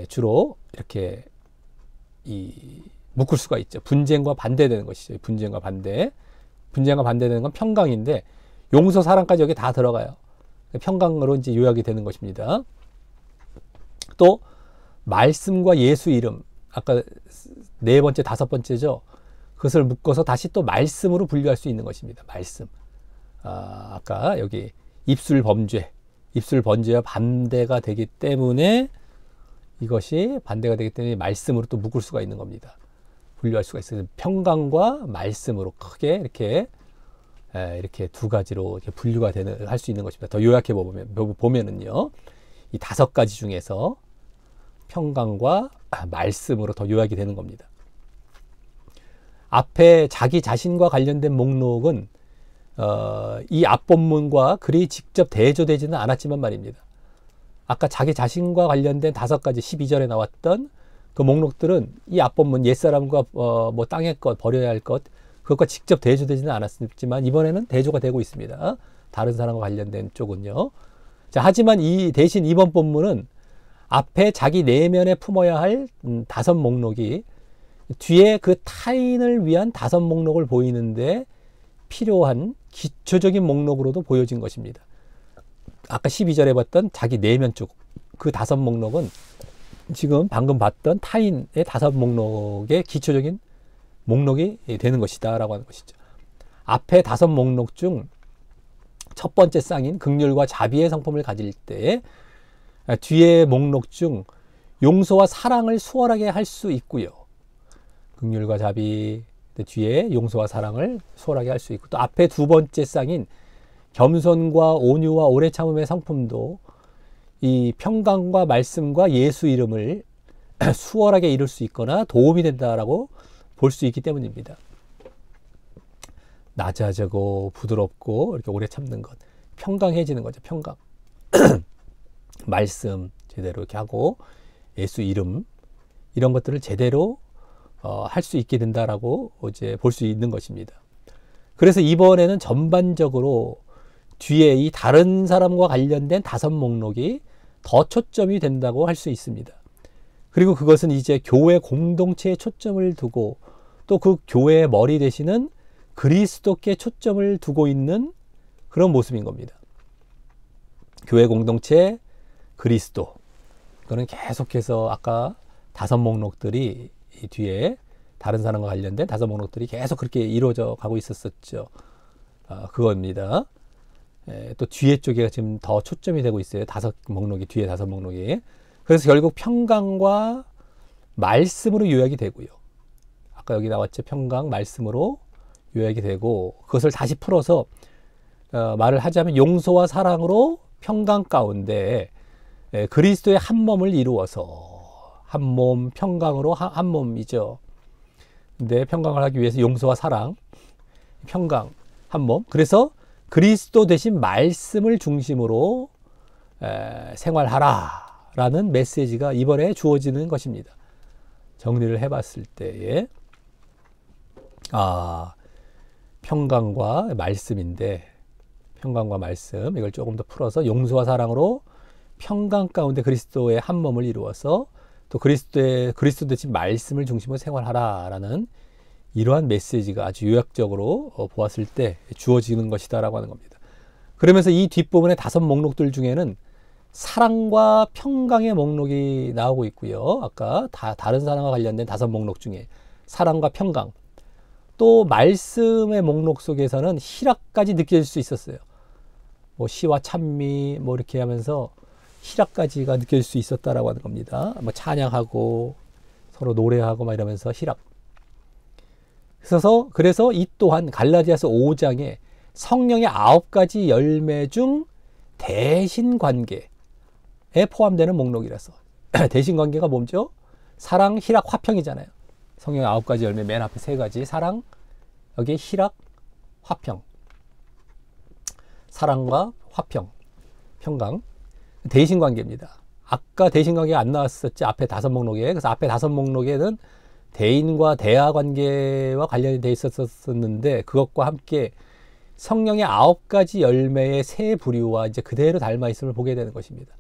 주로 이렇게 묶을 수가 있죠. 분쟁과 반대되는 것이죠. 분쟁과 반대되는 건 평강인데, 용서, 사랑까지 여기 다 들어가요. 평강으로 이제 요약이 되는 것입니다. 또 말씀과 예수 이름, 아까 4번째, 5번째죠. 그것을 묶어서 다시 또 말씀으로 분류할 수 있는 것입니다. 말씀. 아까 여기 입술 범죄와 반대가 되기 때문에, 이것이 반대가 되기 때문에 말씀으로 또 묶을 수가 있는 겁니다. 분류할 수가 있어요. 평강과 말씀으로 크게 이렇게 2가지로 이렇게 분류가 할 수 있는 것입니다. 더 요약해 보면은요, 이 5가지 중에서 평강과 말씀으로 더 요약이 되는 겁니다. 앞에 자기 자신과 관련된 목록은 이 앞본문과 그리 직접 대조되지는 않았지만 말입니다. 아까 자기 자신과 관련된 5가지 12절에 나왔던 그 목록들은 이 앞본문 옛사람과 뭐 땅의 것, 버려야 할 것, 그것과 직접 대조되지는 않았지만 이번에는 대조가 되고 있습니다. 다른 사람과 관련된 쪽은요. 자, 하지만 대신 이번 본문은 앞에 자기 내면에 품어야 할 5 목록이 뒤에 그 타인을 위한 5 목록을 보이는데 필요한 기초적인 목록으로도 보여진 것입니다. 아까 12절에 봤던 자기 내면 쪽 그 5 목록은 지금 방금 봤던 타인의 5 목록의 기초적인 목록이 되는 것이다 라고 하는 것이죠. 앞에 5 목록 중 첫 번째 쌍인 긍휼과 자비의 성품을 가질 때 뒤에 목록 중 용서와 사랑을 수월하게 할 수 있고요. 긍휼과 자비 뒤에 용서와 사랑을 수월하게 할 수 있고, 또 앞에 두 번째 쌍인 겸손과 온유와 오래 참음의 성품도 이 평강과 말씀과 예수 이름을 수월하게 이룰 수 있거나 도움이 된다라고 볼 수 있기 때문입니다. 낮아지고 부드럽고 이렇게 오래 참는 것, 평강해지는 거죠. 평강. 말씀 제대로 이렇게 하고 예수 이름 이런 것들을 제대로 할 수 있게 된다라고 이제 볼 수 있는 것입니다. 그래서 이번에는 전반적으로 뒤에 이 다른 사람과 관련된 5 목록이 더 초점이 된다고 할 수 있습니다. 그리고 그것은 이제 교회 공동체에 초점을 두고 또 그 교회의 머리 되시는 그리스도께 초점을 두고 있는 그런 모습인 겁니다. 교회 공동체 그리스도. 그거는 계속해서 아까 5 목록들이 이 뒤에 다른 사람과 관련된 5 목록들이 계속 그렇게 이루어져 가고 있었었죠. 그겁니다. 또 뒤에 쪽에 지금 더 초점이 되고 있어요. 5 목록이, 뒤에 5 목록이. 그래서 결국 평강과 말씀으로 요약이 되고요. 아까 여기 나왔죠. 평강, 말씀으로 요약이 되고, 그것을 다시 풀어서 말을 하자면 용서와 사랑으로 평강 가운데 그리스도의 한 몸을 이루어서, 한 몸, 평강으로 한 몸이죠. 근데 평강을 하기 위해서 용서와 사랑, 평강, 한 몸. 그래서 그리스도 대신 말씀을 중심으로 생활하라 라는 메시지가 이번에 주어지는 것입니다. 정리를 해봤을 때에 평강과 말씀인데, 평강과 말씀 이걸 조금 더 풀어서 용서와 사랑으로 평강 가운데 그리스도의 한 몸을 이루어서 또 그리스도 대신 말씀을 중심으로 생활하라 라는 이러한 메시지가 아주 요약적으로 보았을 때 주어지는 것이다 라고 하는 겁니다. 그러면서 이 뒷부분의 5 목록들 중에는 사랑과 평강의 목록이 나오고 있고요. 아까 다른 사람과 관련된 5 목록 중에 사랑과 평강, 또 말씀의 목록 속에서는 희락까지 느껴질 수 있었어요. 뭐 시와 찬미 뭐 이렇게 하면서 희락까지가 느껴질 수 있었다라고 하는 겁니다. 뭐 찬양하고 서로 노래하고 막 이러면서 희락. 그래서 이 또한 갈라디아서 5장에 성령의 9가지 열매 중 대신 관계에 포함되는 목록이라서. 대신 관계가 뭐죠? 사랑, 희락, 화평이잖아요. 성령의 9가지 열매 맨 앞에 3가지. 사랑, 여기에 희락, 화평. 사랑과 화평, 평강. 대신 관계입니다. 아까 대신 관계가 안 나왔었지. 앞에 5 목록에. 그래서 앞에 5 목록에는 대인과 대화 관계와 관련이 돼 있었는데, 그것과 함께 성령의 9가지 열매의 세 부류와 이제 그대로 닮아 있음을 보게 되는 것입니다.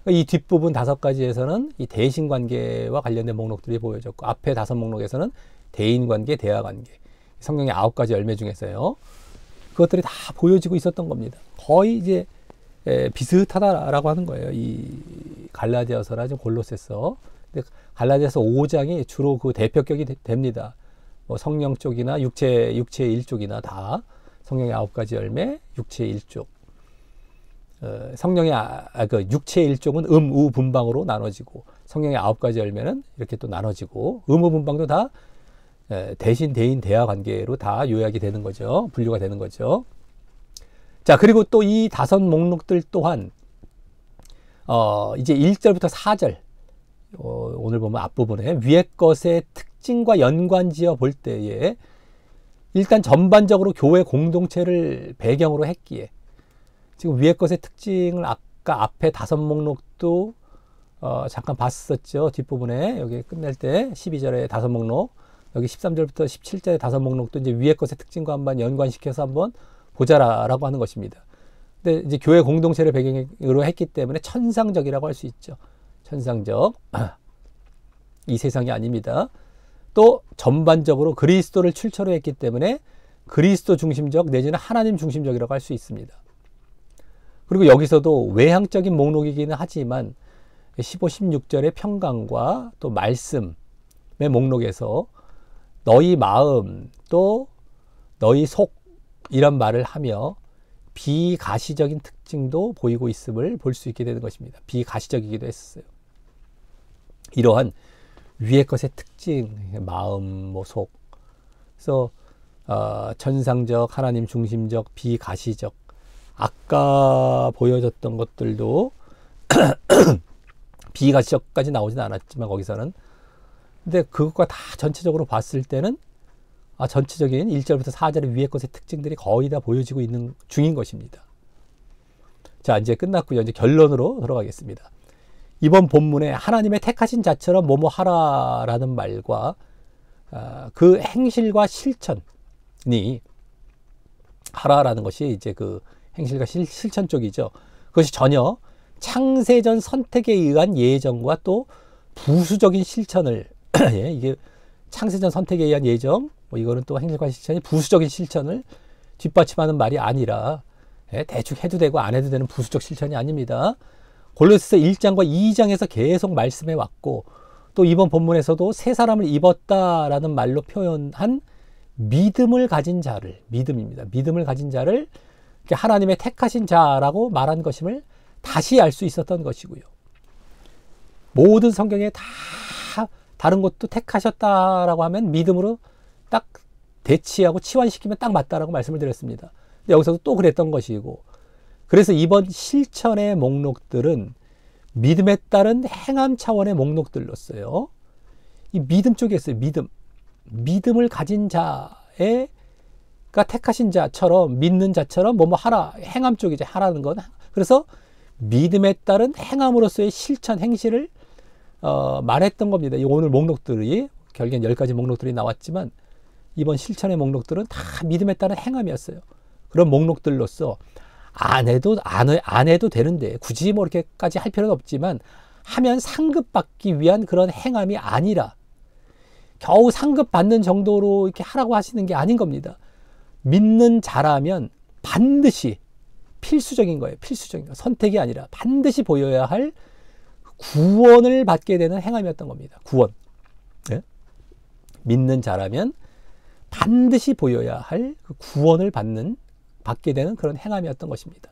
이 뒷부분 5가지에서는 이 대신 관계와 관련된 목록들이 보여졌고, 앞에 5 목록에서는 대인 관계, 대화 관계, 성령의 9가지 열매 중에서요. 그것들이 다 보여지고 있었던 겁니다. 거의 이제 비슷하다라고 하는 거예요. 이 갈라디아서나 지금 골로새서. 근데 갈라디아서 5장이 주로 그 대표격이 됩니다. 뭐 성령 쪽이나 육체의 1쪽이나 다 성령의 9가지 열매, 육체의 1쪽. 성령의 그 육체의 1쪽은 우 분방으로 나눠지고, 성령의 9가지 열매는 이렇게 또 나눠지고, 우 분방도 다 대신, 대인, 대화 관계로 다 요약이 되는 거죠. 분류가 되는 거죠. 자, 그리고 또 이 5 목록들 또한 이제 1절부터 4절, 오늘 보면 앞부분에 위의 것의 특징과 연관지어 볼 때에 일단 전반적으로 교회 공동체를 배경으로 했기에, 지금 위의 것의 특징을 아까 앞에 5 목록도 잠깐 봤었죠. 뒷부분에 여기 끝낼 때 12절에 5 목록, 여기 13절부터 17절에 5 목록도 이제 위의 것의 특징과 한번 연관시켜서 한번 보자라고 하는 것입니다. 근데 이제 교회 공동체를 배경으로 했기 때문에 천상적이라고 할 수 있죠. 천상적. 이 세상이 아닙니다. 또 전반적으로 그리스도를 출처로 했기 때문에 그리스도 중심적 내지는 하나님 중심적이라고 할 수 있습니다. 그리고 여기서도 외향적인 목록이기는 하지만 15, 16절의 평강과 또 말씀의 목록에서 너희 마음 또 너희 속 이런 말을 하며 비가시적인 특징도 보이고 있음을 볼 수 있게 되는 것입니다. 비가시적이기도 했었어요. 이러한 위의 것의 특징, 마음, 뭐 속. 그래서 천상적, 하나님 중심적, 비가시적. 아까 보여줬던 것들도 비가시적까지 나오진 않았지만 거기서는. 근데 그것과 다 전체적으로 봤을 때는 전체적인 1절부터 4절의 위의 것의 특징들이 거의 다 보여지고 있는 중인 것입니다. 자, 이제 끝났고요. 이제 결론으로 들어가겠습니다. 이번 본문에 하나님의 택하신 자처럼 뭐뭐 하라라는 말과 그 행실과 실천이 하라라는 것이 이제 그 행실과 실천 쪽이죠. 그것이 전혀 창세전 선택에 의한 예정과 또 부수적인 실천을 예, 이게 창세전 선택에 의한 예정, 뭐 이거는 또 행실과 실천이 부수적인 실천을 뒷받침하는 말이 아니라 대충 해도 되고 안 해도 되는 부수적 실천이 아닙니다. 골로새서 1장과 2장에서 계속 말씀해 왔고 또 이번 본문에서도 새 사람을 입었다라는 말로 표현한 믿음을 가진 자를, 믿음입니다. 믿음을 가진 자를 하나님의 택하신 자라고 말한 것임을 다시 알 수 있었던 것이고요. 모든 성경에 다 다른 것도 택하셨다라고 하면 믿음으로 딱 대치하고 치환시키면 딱 맞다라고 말씀을 드렸습니다. 근데 여기서도 또 그랬던 것이고, 그래서 이번 실천의 목록들은 믿음에 따른 행함 차원의 목록들로서요. 이 믿음 쪽에 있어요. 믿음을 가진 자가 택하신 자처럼, 믿는 자처럼 뭐뭐 하라, 행함 쪽이죠. 하라는 건. 그래서 믿음에 따른 행함으로서의 실천, 행실을 말했던 겁니다. 오늘 목록들이 결국엔 10가지 목록들이 나왔지만 이번 실천의 목록들은 다 믿음에 따른 행함이었어요. 그런 목록들로서 안 해도 되는데 굳이 뭐 이렇게까지 할 필요는 없지만 하면 상급받기 위한 그런 행함이 아니라 겨우 상급받는 정도로 이렇게 하라고 하시는 게 아닌 겁니다. 믿는 자라면 반드시 필수적인 거예요. 필수적인 거. 선택이 아니라 반드시 보여야 할 구원을 받게 되는 행함이었던 겁니다. 구원. 네? 믿는 자라면 반드시 보여야 할 구원을 받게 되는 그런 행함이었던 것입니다.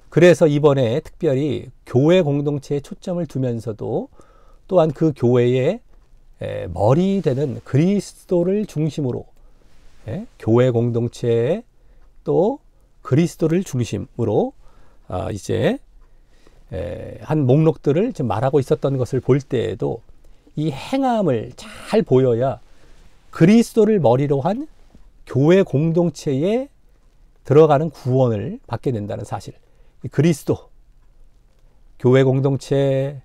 그래서 이번에 특별히 교회 공동체에 초점을 두면서도 또한 그 교회의 머리 되는 그리스도를 중심으로 교회 공동체에 또 그리스도를 중심으로 이제 한 목록들을 지금 말하고 있었던 것을 볼 때에도 이 행함을 잘 보여야 그리스도를 머리로 한 교회 공동체에 들어가는 구원을 받게 된다는 사실. 그리스도, 교회 공동체,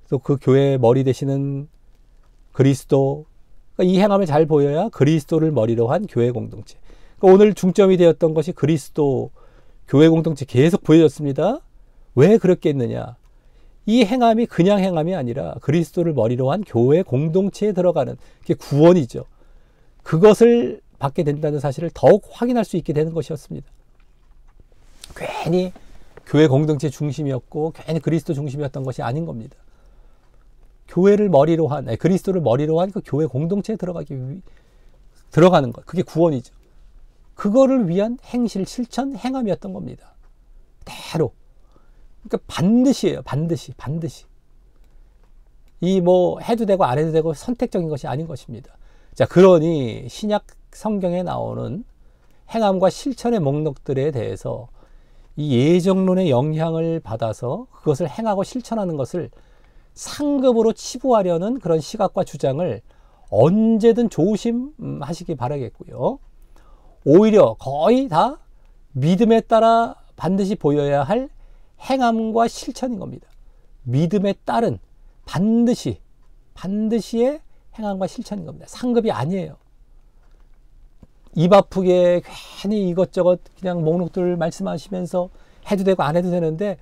또 그 교회의 머리 되시는 그리스도, 그러니까 이 행함을 잘 보여야 그리스도를 머리로 한 교회 공동체. 그러니까 오늘 중점이 되었던 것이 그리스도, 교회 공동체 계속 보여졌습니다. 왜 그렇게 했느냐? 이 행함이 그냥 행함이 아니라 그리스도를 머리로 한 교회 공동체에 들어가는 게 구원이죠. 그것을 받게 된다는 사실을 더욱 확인할 수 있게 되는 것이었습니다. 괜히 교회 공동체 중심이었고 괜히 그리스도 중심이었던 것이 아닌 겁니다. 교회를 머리로 한, 그리스도를 머리로 한 그 교회 공동체에 들어가는 것, 그게 구원이죠. 그거를 위한 행실, 실천, 행함이었던 겁니다. 대로. 그러니까 반드시예요. 반드시. 이 뭐 해도 되고 안 해도 되고 선택적인 것이 아닌 것입니다. 자, 그러니 신약 성경에 나오는 행함과 실천의 목록들에 대해서 이 예정론의 영향을 받아서 그것을 행하고 실천하는 것을 상급으로 치부하려는 그런 시각과 주장을 언제든 조심하시기 바라겠고요. 오히려 거의 다 믿음에 따라 반드시 보여야 할 행함과 실천인 겁니다. 믿음에 따른 반드시의 행함과 실천인 겁니다. 상급이 아니에요. 입 아프게 괜히 이것저것 그냥 목록들 말씀하시면서 해도 되고 안 해도 되는데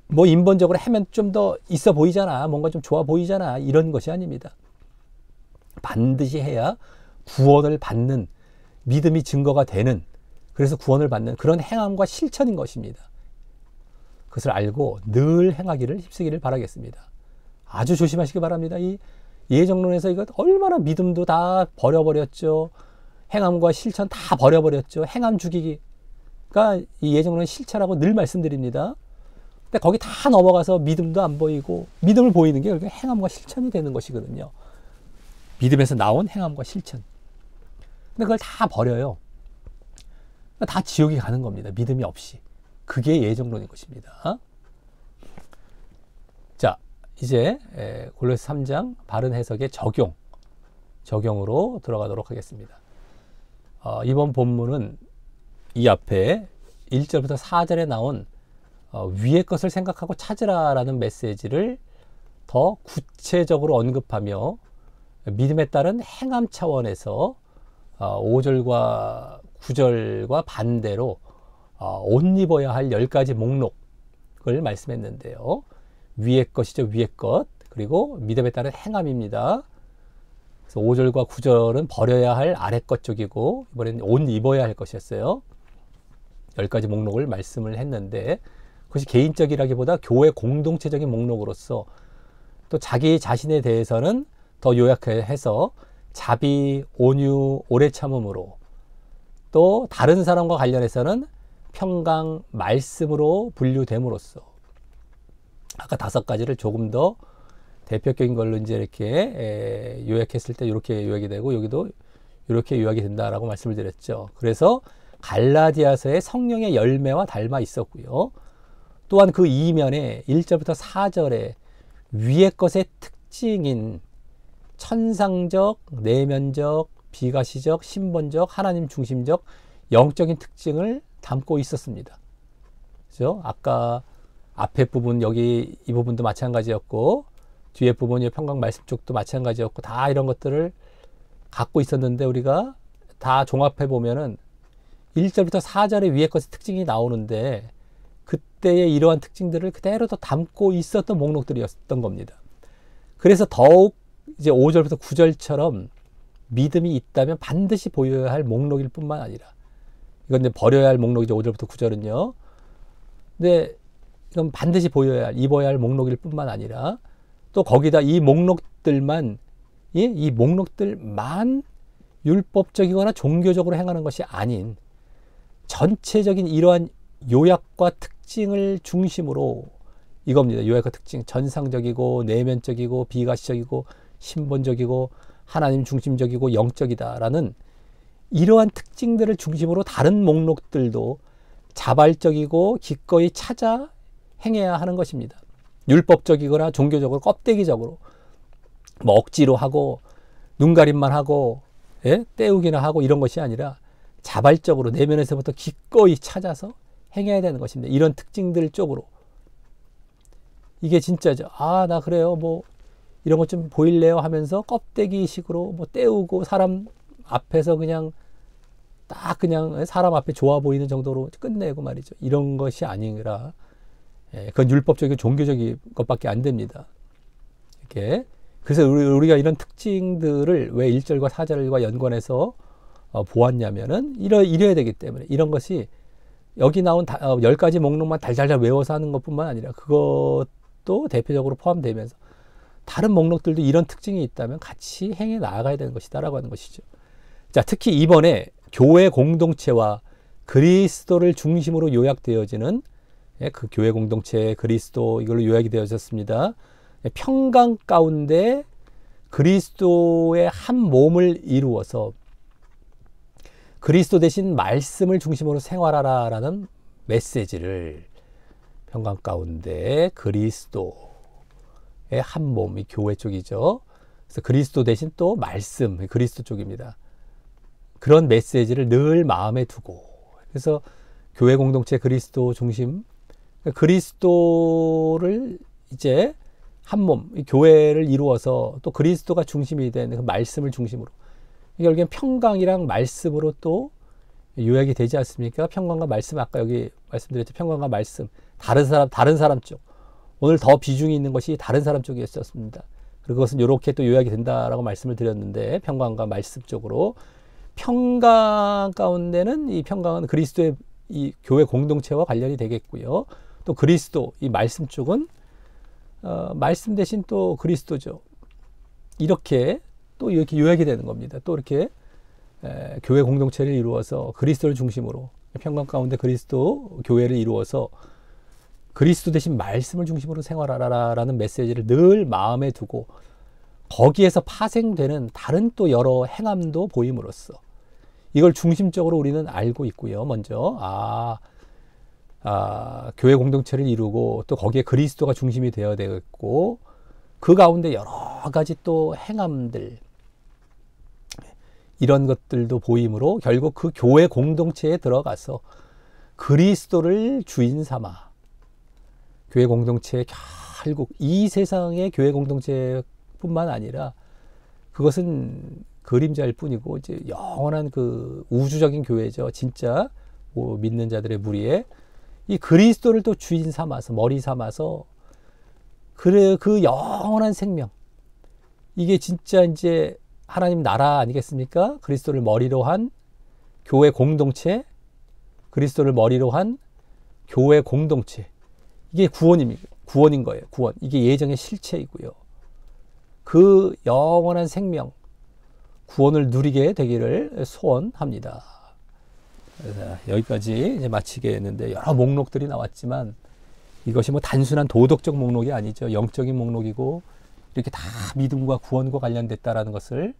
뭐 인본적으로 하면 좀 더 있어 보이잖아. 뭔가 좀 좋아 보이잖아. 이런 것이 아닙니다. 반드시 해야 구원을 받는, 믿음이 증거가 되는, 그래서 구원을 받는 그런 행함과 실천인 것입니다. 그것을 알고 늘 행하기를 힘쓰기를 바라겠습니다. 아주 조심하시기 바랍니다. 이 예정론에서 이거 얼마나 믿음도 다 버려버렸죠. 행함과 실천 다 버려버렸죠. 행함 죽이기가 이 예정론 실체라고 늘 말씀드립니다. 근데 거기 다 넘어가서 믿음도 안 보이고, 믿음을 보이는 게 결국 행함과 실천이 되는 것이거든요. 믿음에서 나온 행함과 실천. 근데 그걸 다 버려요. 다 지옥에 가는 겁니다. 믿음이 없이. 그게 예정론인 것입니다. 자, 이제 골로새 3장 바른 해석의 적용으로 들어가도록 하겠습니다. 이번 본문은 이 앞에 1절부터 4절에 나온 위의 것을 생각하고 찾으라라는 메시지를 더 구체적으로 언급하며 믿음에 따른 행함 차원에서 5절과 9절과 반대로 옷 입어야 할 10가지 목록을 말씀했는데요. 위의 것이죠. 위의 것. 그리고 믿음에 따른 행함입니다. 그래서 5절과 9절은 버려야 할 아래 것 쪽이고, 이번에는 옷 입어야 할 것이었어요. 10가지 목록을 말씀을 했는데, 그것이 개인적이라기보다 교회 공동체적인 목록으로서 또 자기 자신에 대해서는 더 요약해서 자비, 온유, 오래 참음으로, 또 다른 사람과 관련해서는 평강, 말씀으로 분류됨으로써, 아까 5가지를 조금 더 대표적인 걸로 이제 이렇게 요약했을 때 이렇게 요약이 되고, 여기도 이렇게 요약이 된다라고 말씀을 드렸죠. 그래서 갈라디아서의 성령의 열매와 닮아 있었고요. 또한 그 이면에 1절부터 4절에 위의 것의 특징인 천상적, 내면적, 비가시적, 신본적, 하나님 중심적, 영적인 특징을 담고 있었습니다. 그죠? 아까 앞에 부분, 여기 이 부분도 마찬가지였고, 뒤에 부분이 평강 말씀 쪽도 마찬가지였고, 다 이런 것들을 갖고 있었는데, 우리가 다 종합해 보면은 1절부터 4절의 위의 것의 특징이 나오는데, 그때의 이러한 특징들을 그대로 더 담고 있었던 목록들이었던 겁니다. 그래서 더욱 이제 5절부터 9절처럼 믿음이 있다면 반드시 보여야 할 목록일 뿐만 아니라, 이건 이제 버려야 할 목록이죠. 5절부터 9절은요. 근데 이건 반드시 보여야 할, 입어야 할 목록일 뿐만 아니라, 또 거기다 이 목록들만, 이 목록들만 율법적이거나 종교적으로 행하는 것이 아닌 전체적인 이러한 요약과 특징을 중심으로, 이겁니다. 요약과 특징. 전상적이고 내면적이고 비가시적이고 신본적이고 하나님 중심적이고 영적이다라는 이러한 특징들을 중심으로 다른 목록들도 자발적이고 기꺼이 찾아 행해야 하는 것입니다. 율법적이거나 종교적으로 껍데기적으로 뭐 억지로 하고 눈가림만 하고 때우기나 하고 이런 것이 아니라 자발적으로 내면에서부터 기꺼이 찾아서 행해야 되는 것입니다. 이런 특징들 쪽으로. 이게 진짜죠. 아, 나 그래요. 뭐 이런 것 좀 보일래요 하면서 껍데기식으로 뭐 때우고 사람 앞에서 그냥 딱 그냥 사람 앞에 좋아 보이는 정도로 끝내고 말이죠. 이런 것이 아니라 그건 율법적이고 종교적인 것밖에 안 됩니다. 이렇게. 그래서 우리가 이런 특징들을 왜 1절과 4절과 연관해서 보았냐면은 이래야 되기 때문에, 이런 것이 여기 나온 10가지 목록만 달달달 외워서 하는 것뿐만 아니라 그것도 대표적으로 포함되면서 다른 목록들도 이런 특징이 있다면 같이 행해 나아가야 되는 것이다라고 하는 것이죠. 자, 특히 이번에 교회 공동체와 그리스도를 중심으로 요약되어지는 그 교회 공동체, 그리스도, 이걸로 요약이 되어졌습니다. 평강 가운데 그리스도의 한 몸을 이루어서 그리스도 대신 말씀을 중심으로 생활하라라는 메시지를, 평강 가운데 그리스도의 한 몸, 이 교회 쪽이죠. 그래서 그리스도 대신 또 말씀, 그리스도 쪽입니다. 그런 메시지를 늘 마음에 두고, 그래서 교회 공동체 그리스도 중심, 그리스도를 이제 한 몸, 교회를 이루어서 또 그리스도가 중심이 된 그 말씀을 중심으로, 결국엔 평강이랑 말씀으로 또 요약이 되지 않습니까? 평강과 말씀, 아까 여기 말씀드렸죠. 평강과 말씀, 다른 사람 쪽. 오늘 더 비중이 있는 것이 다른 사람 쪽이었습니다. 그리고 그것은 이렇게 또 요약이 된다라고 말씀을 드렸는데, 평강과 말씀 쪽으로. 평강 가운데는 이 평강은 그리스도의 이 교회 공동체와 관련이 되겠고요. 또 그리스도, 이 말씀 쪽은 말씀 대신 또 그리스도죠. 이렇게 또 이렇게 요약이 되는 겁니다. 또 이렇게 교회 공동체를 이루어서 그리스도를 중심으로 평강 가운데 그리스도 교회를 이루어서 그리스도 대신 말씀을 중심으로 생활하라라는 메시지를 늘 마음에 두고 거기에서 파생되는 다른 또 여러 행함도 보임으로써 이걸 중심적으로 우리는 알고 있고요. 먼저 교회 공동체를 이루고 또 거기에 그리스도가 중심이 되어야 되겠고 그 가운데 여러 가지 또 행함들 이런 것들도 보이므로 결국 그 교회 공동체에 들어가서 그리스도를 주인 삼아 교회 공동체 결국 이 세상의 교회 공동체뿐만 아니라 그것은 그림자일 뿐이고 이제 영원한 그 우주적인 교회죠. 진짜 믿는 자들의 무리에 이 그리스도를 또 주인 삼아서 머리 삼아서 그 영원한 생명 이게 진짜 이제 하나님 나라 아니겠습니까? 그리스도를 머리로 한 교회 공동체, 그리스도를 머리로 한 교회 공동체. 이게 구원인 거예요. 구원. 이게 예정의 실체이고요. 그 영원한 생명, 구원을 누리게 되기를 소원합니다. 여기까지 이제 마치겠는데 여러 목록들이 나왔지만 이것이 뭐 단순한 도덕적 목록이 아니죠. 영적인 목록이고 이렇게 다 믿음과 구원과 관련됐다라는 것을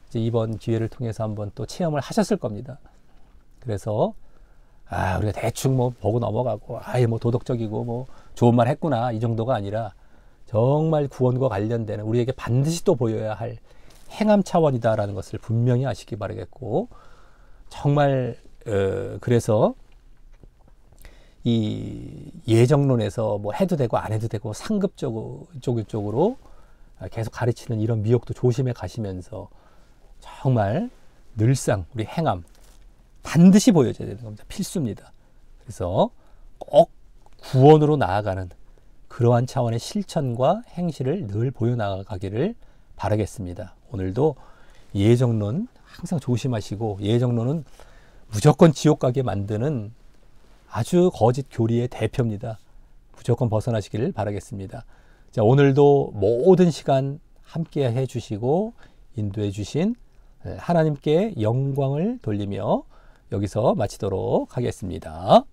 이제 이번 기회를 통해서 한번 또 체험을 하셨을 겁니다. 그래서 우리가 대충 뭐 보고 넘어가고 뭐 도덕적이고 뭐 좋은 말 했구나 이 정도가 아니라 정말 구원과 관련되는 우리에게 반드시 또 보여야 할 행함 차원이다라는 것을 분명히 아시기 바라겠고 정말 그래서 이 예정론에서 뭐 해도 되고 안 해도 되고 상급적으로 계속 가르치는 이런 미혹도 조심해 가시면서 정말 늘상 우리 행함 반드시 보여줘야 되는 겁니다. 필수입니다. 그래서 꼭 구원으로 나아가는 그러한 차원의 실천과 행실을 늘 보여나가기를 바라겠습니다. 오늘도 예정론 항상 조심하시고 예정론은 무조건 지옥 가게 만드는 아주 거짓 교리의 대표입니다. 무조건 벗어나시기를 바라겠습니다. 자, 오늘도 모든 시간 함께 해주시고 인도해 주신 하나님께 영광을 돌리며 여기서 마치도록 하겠습니다.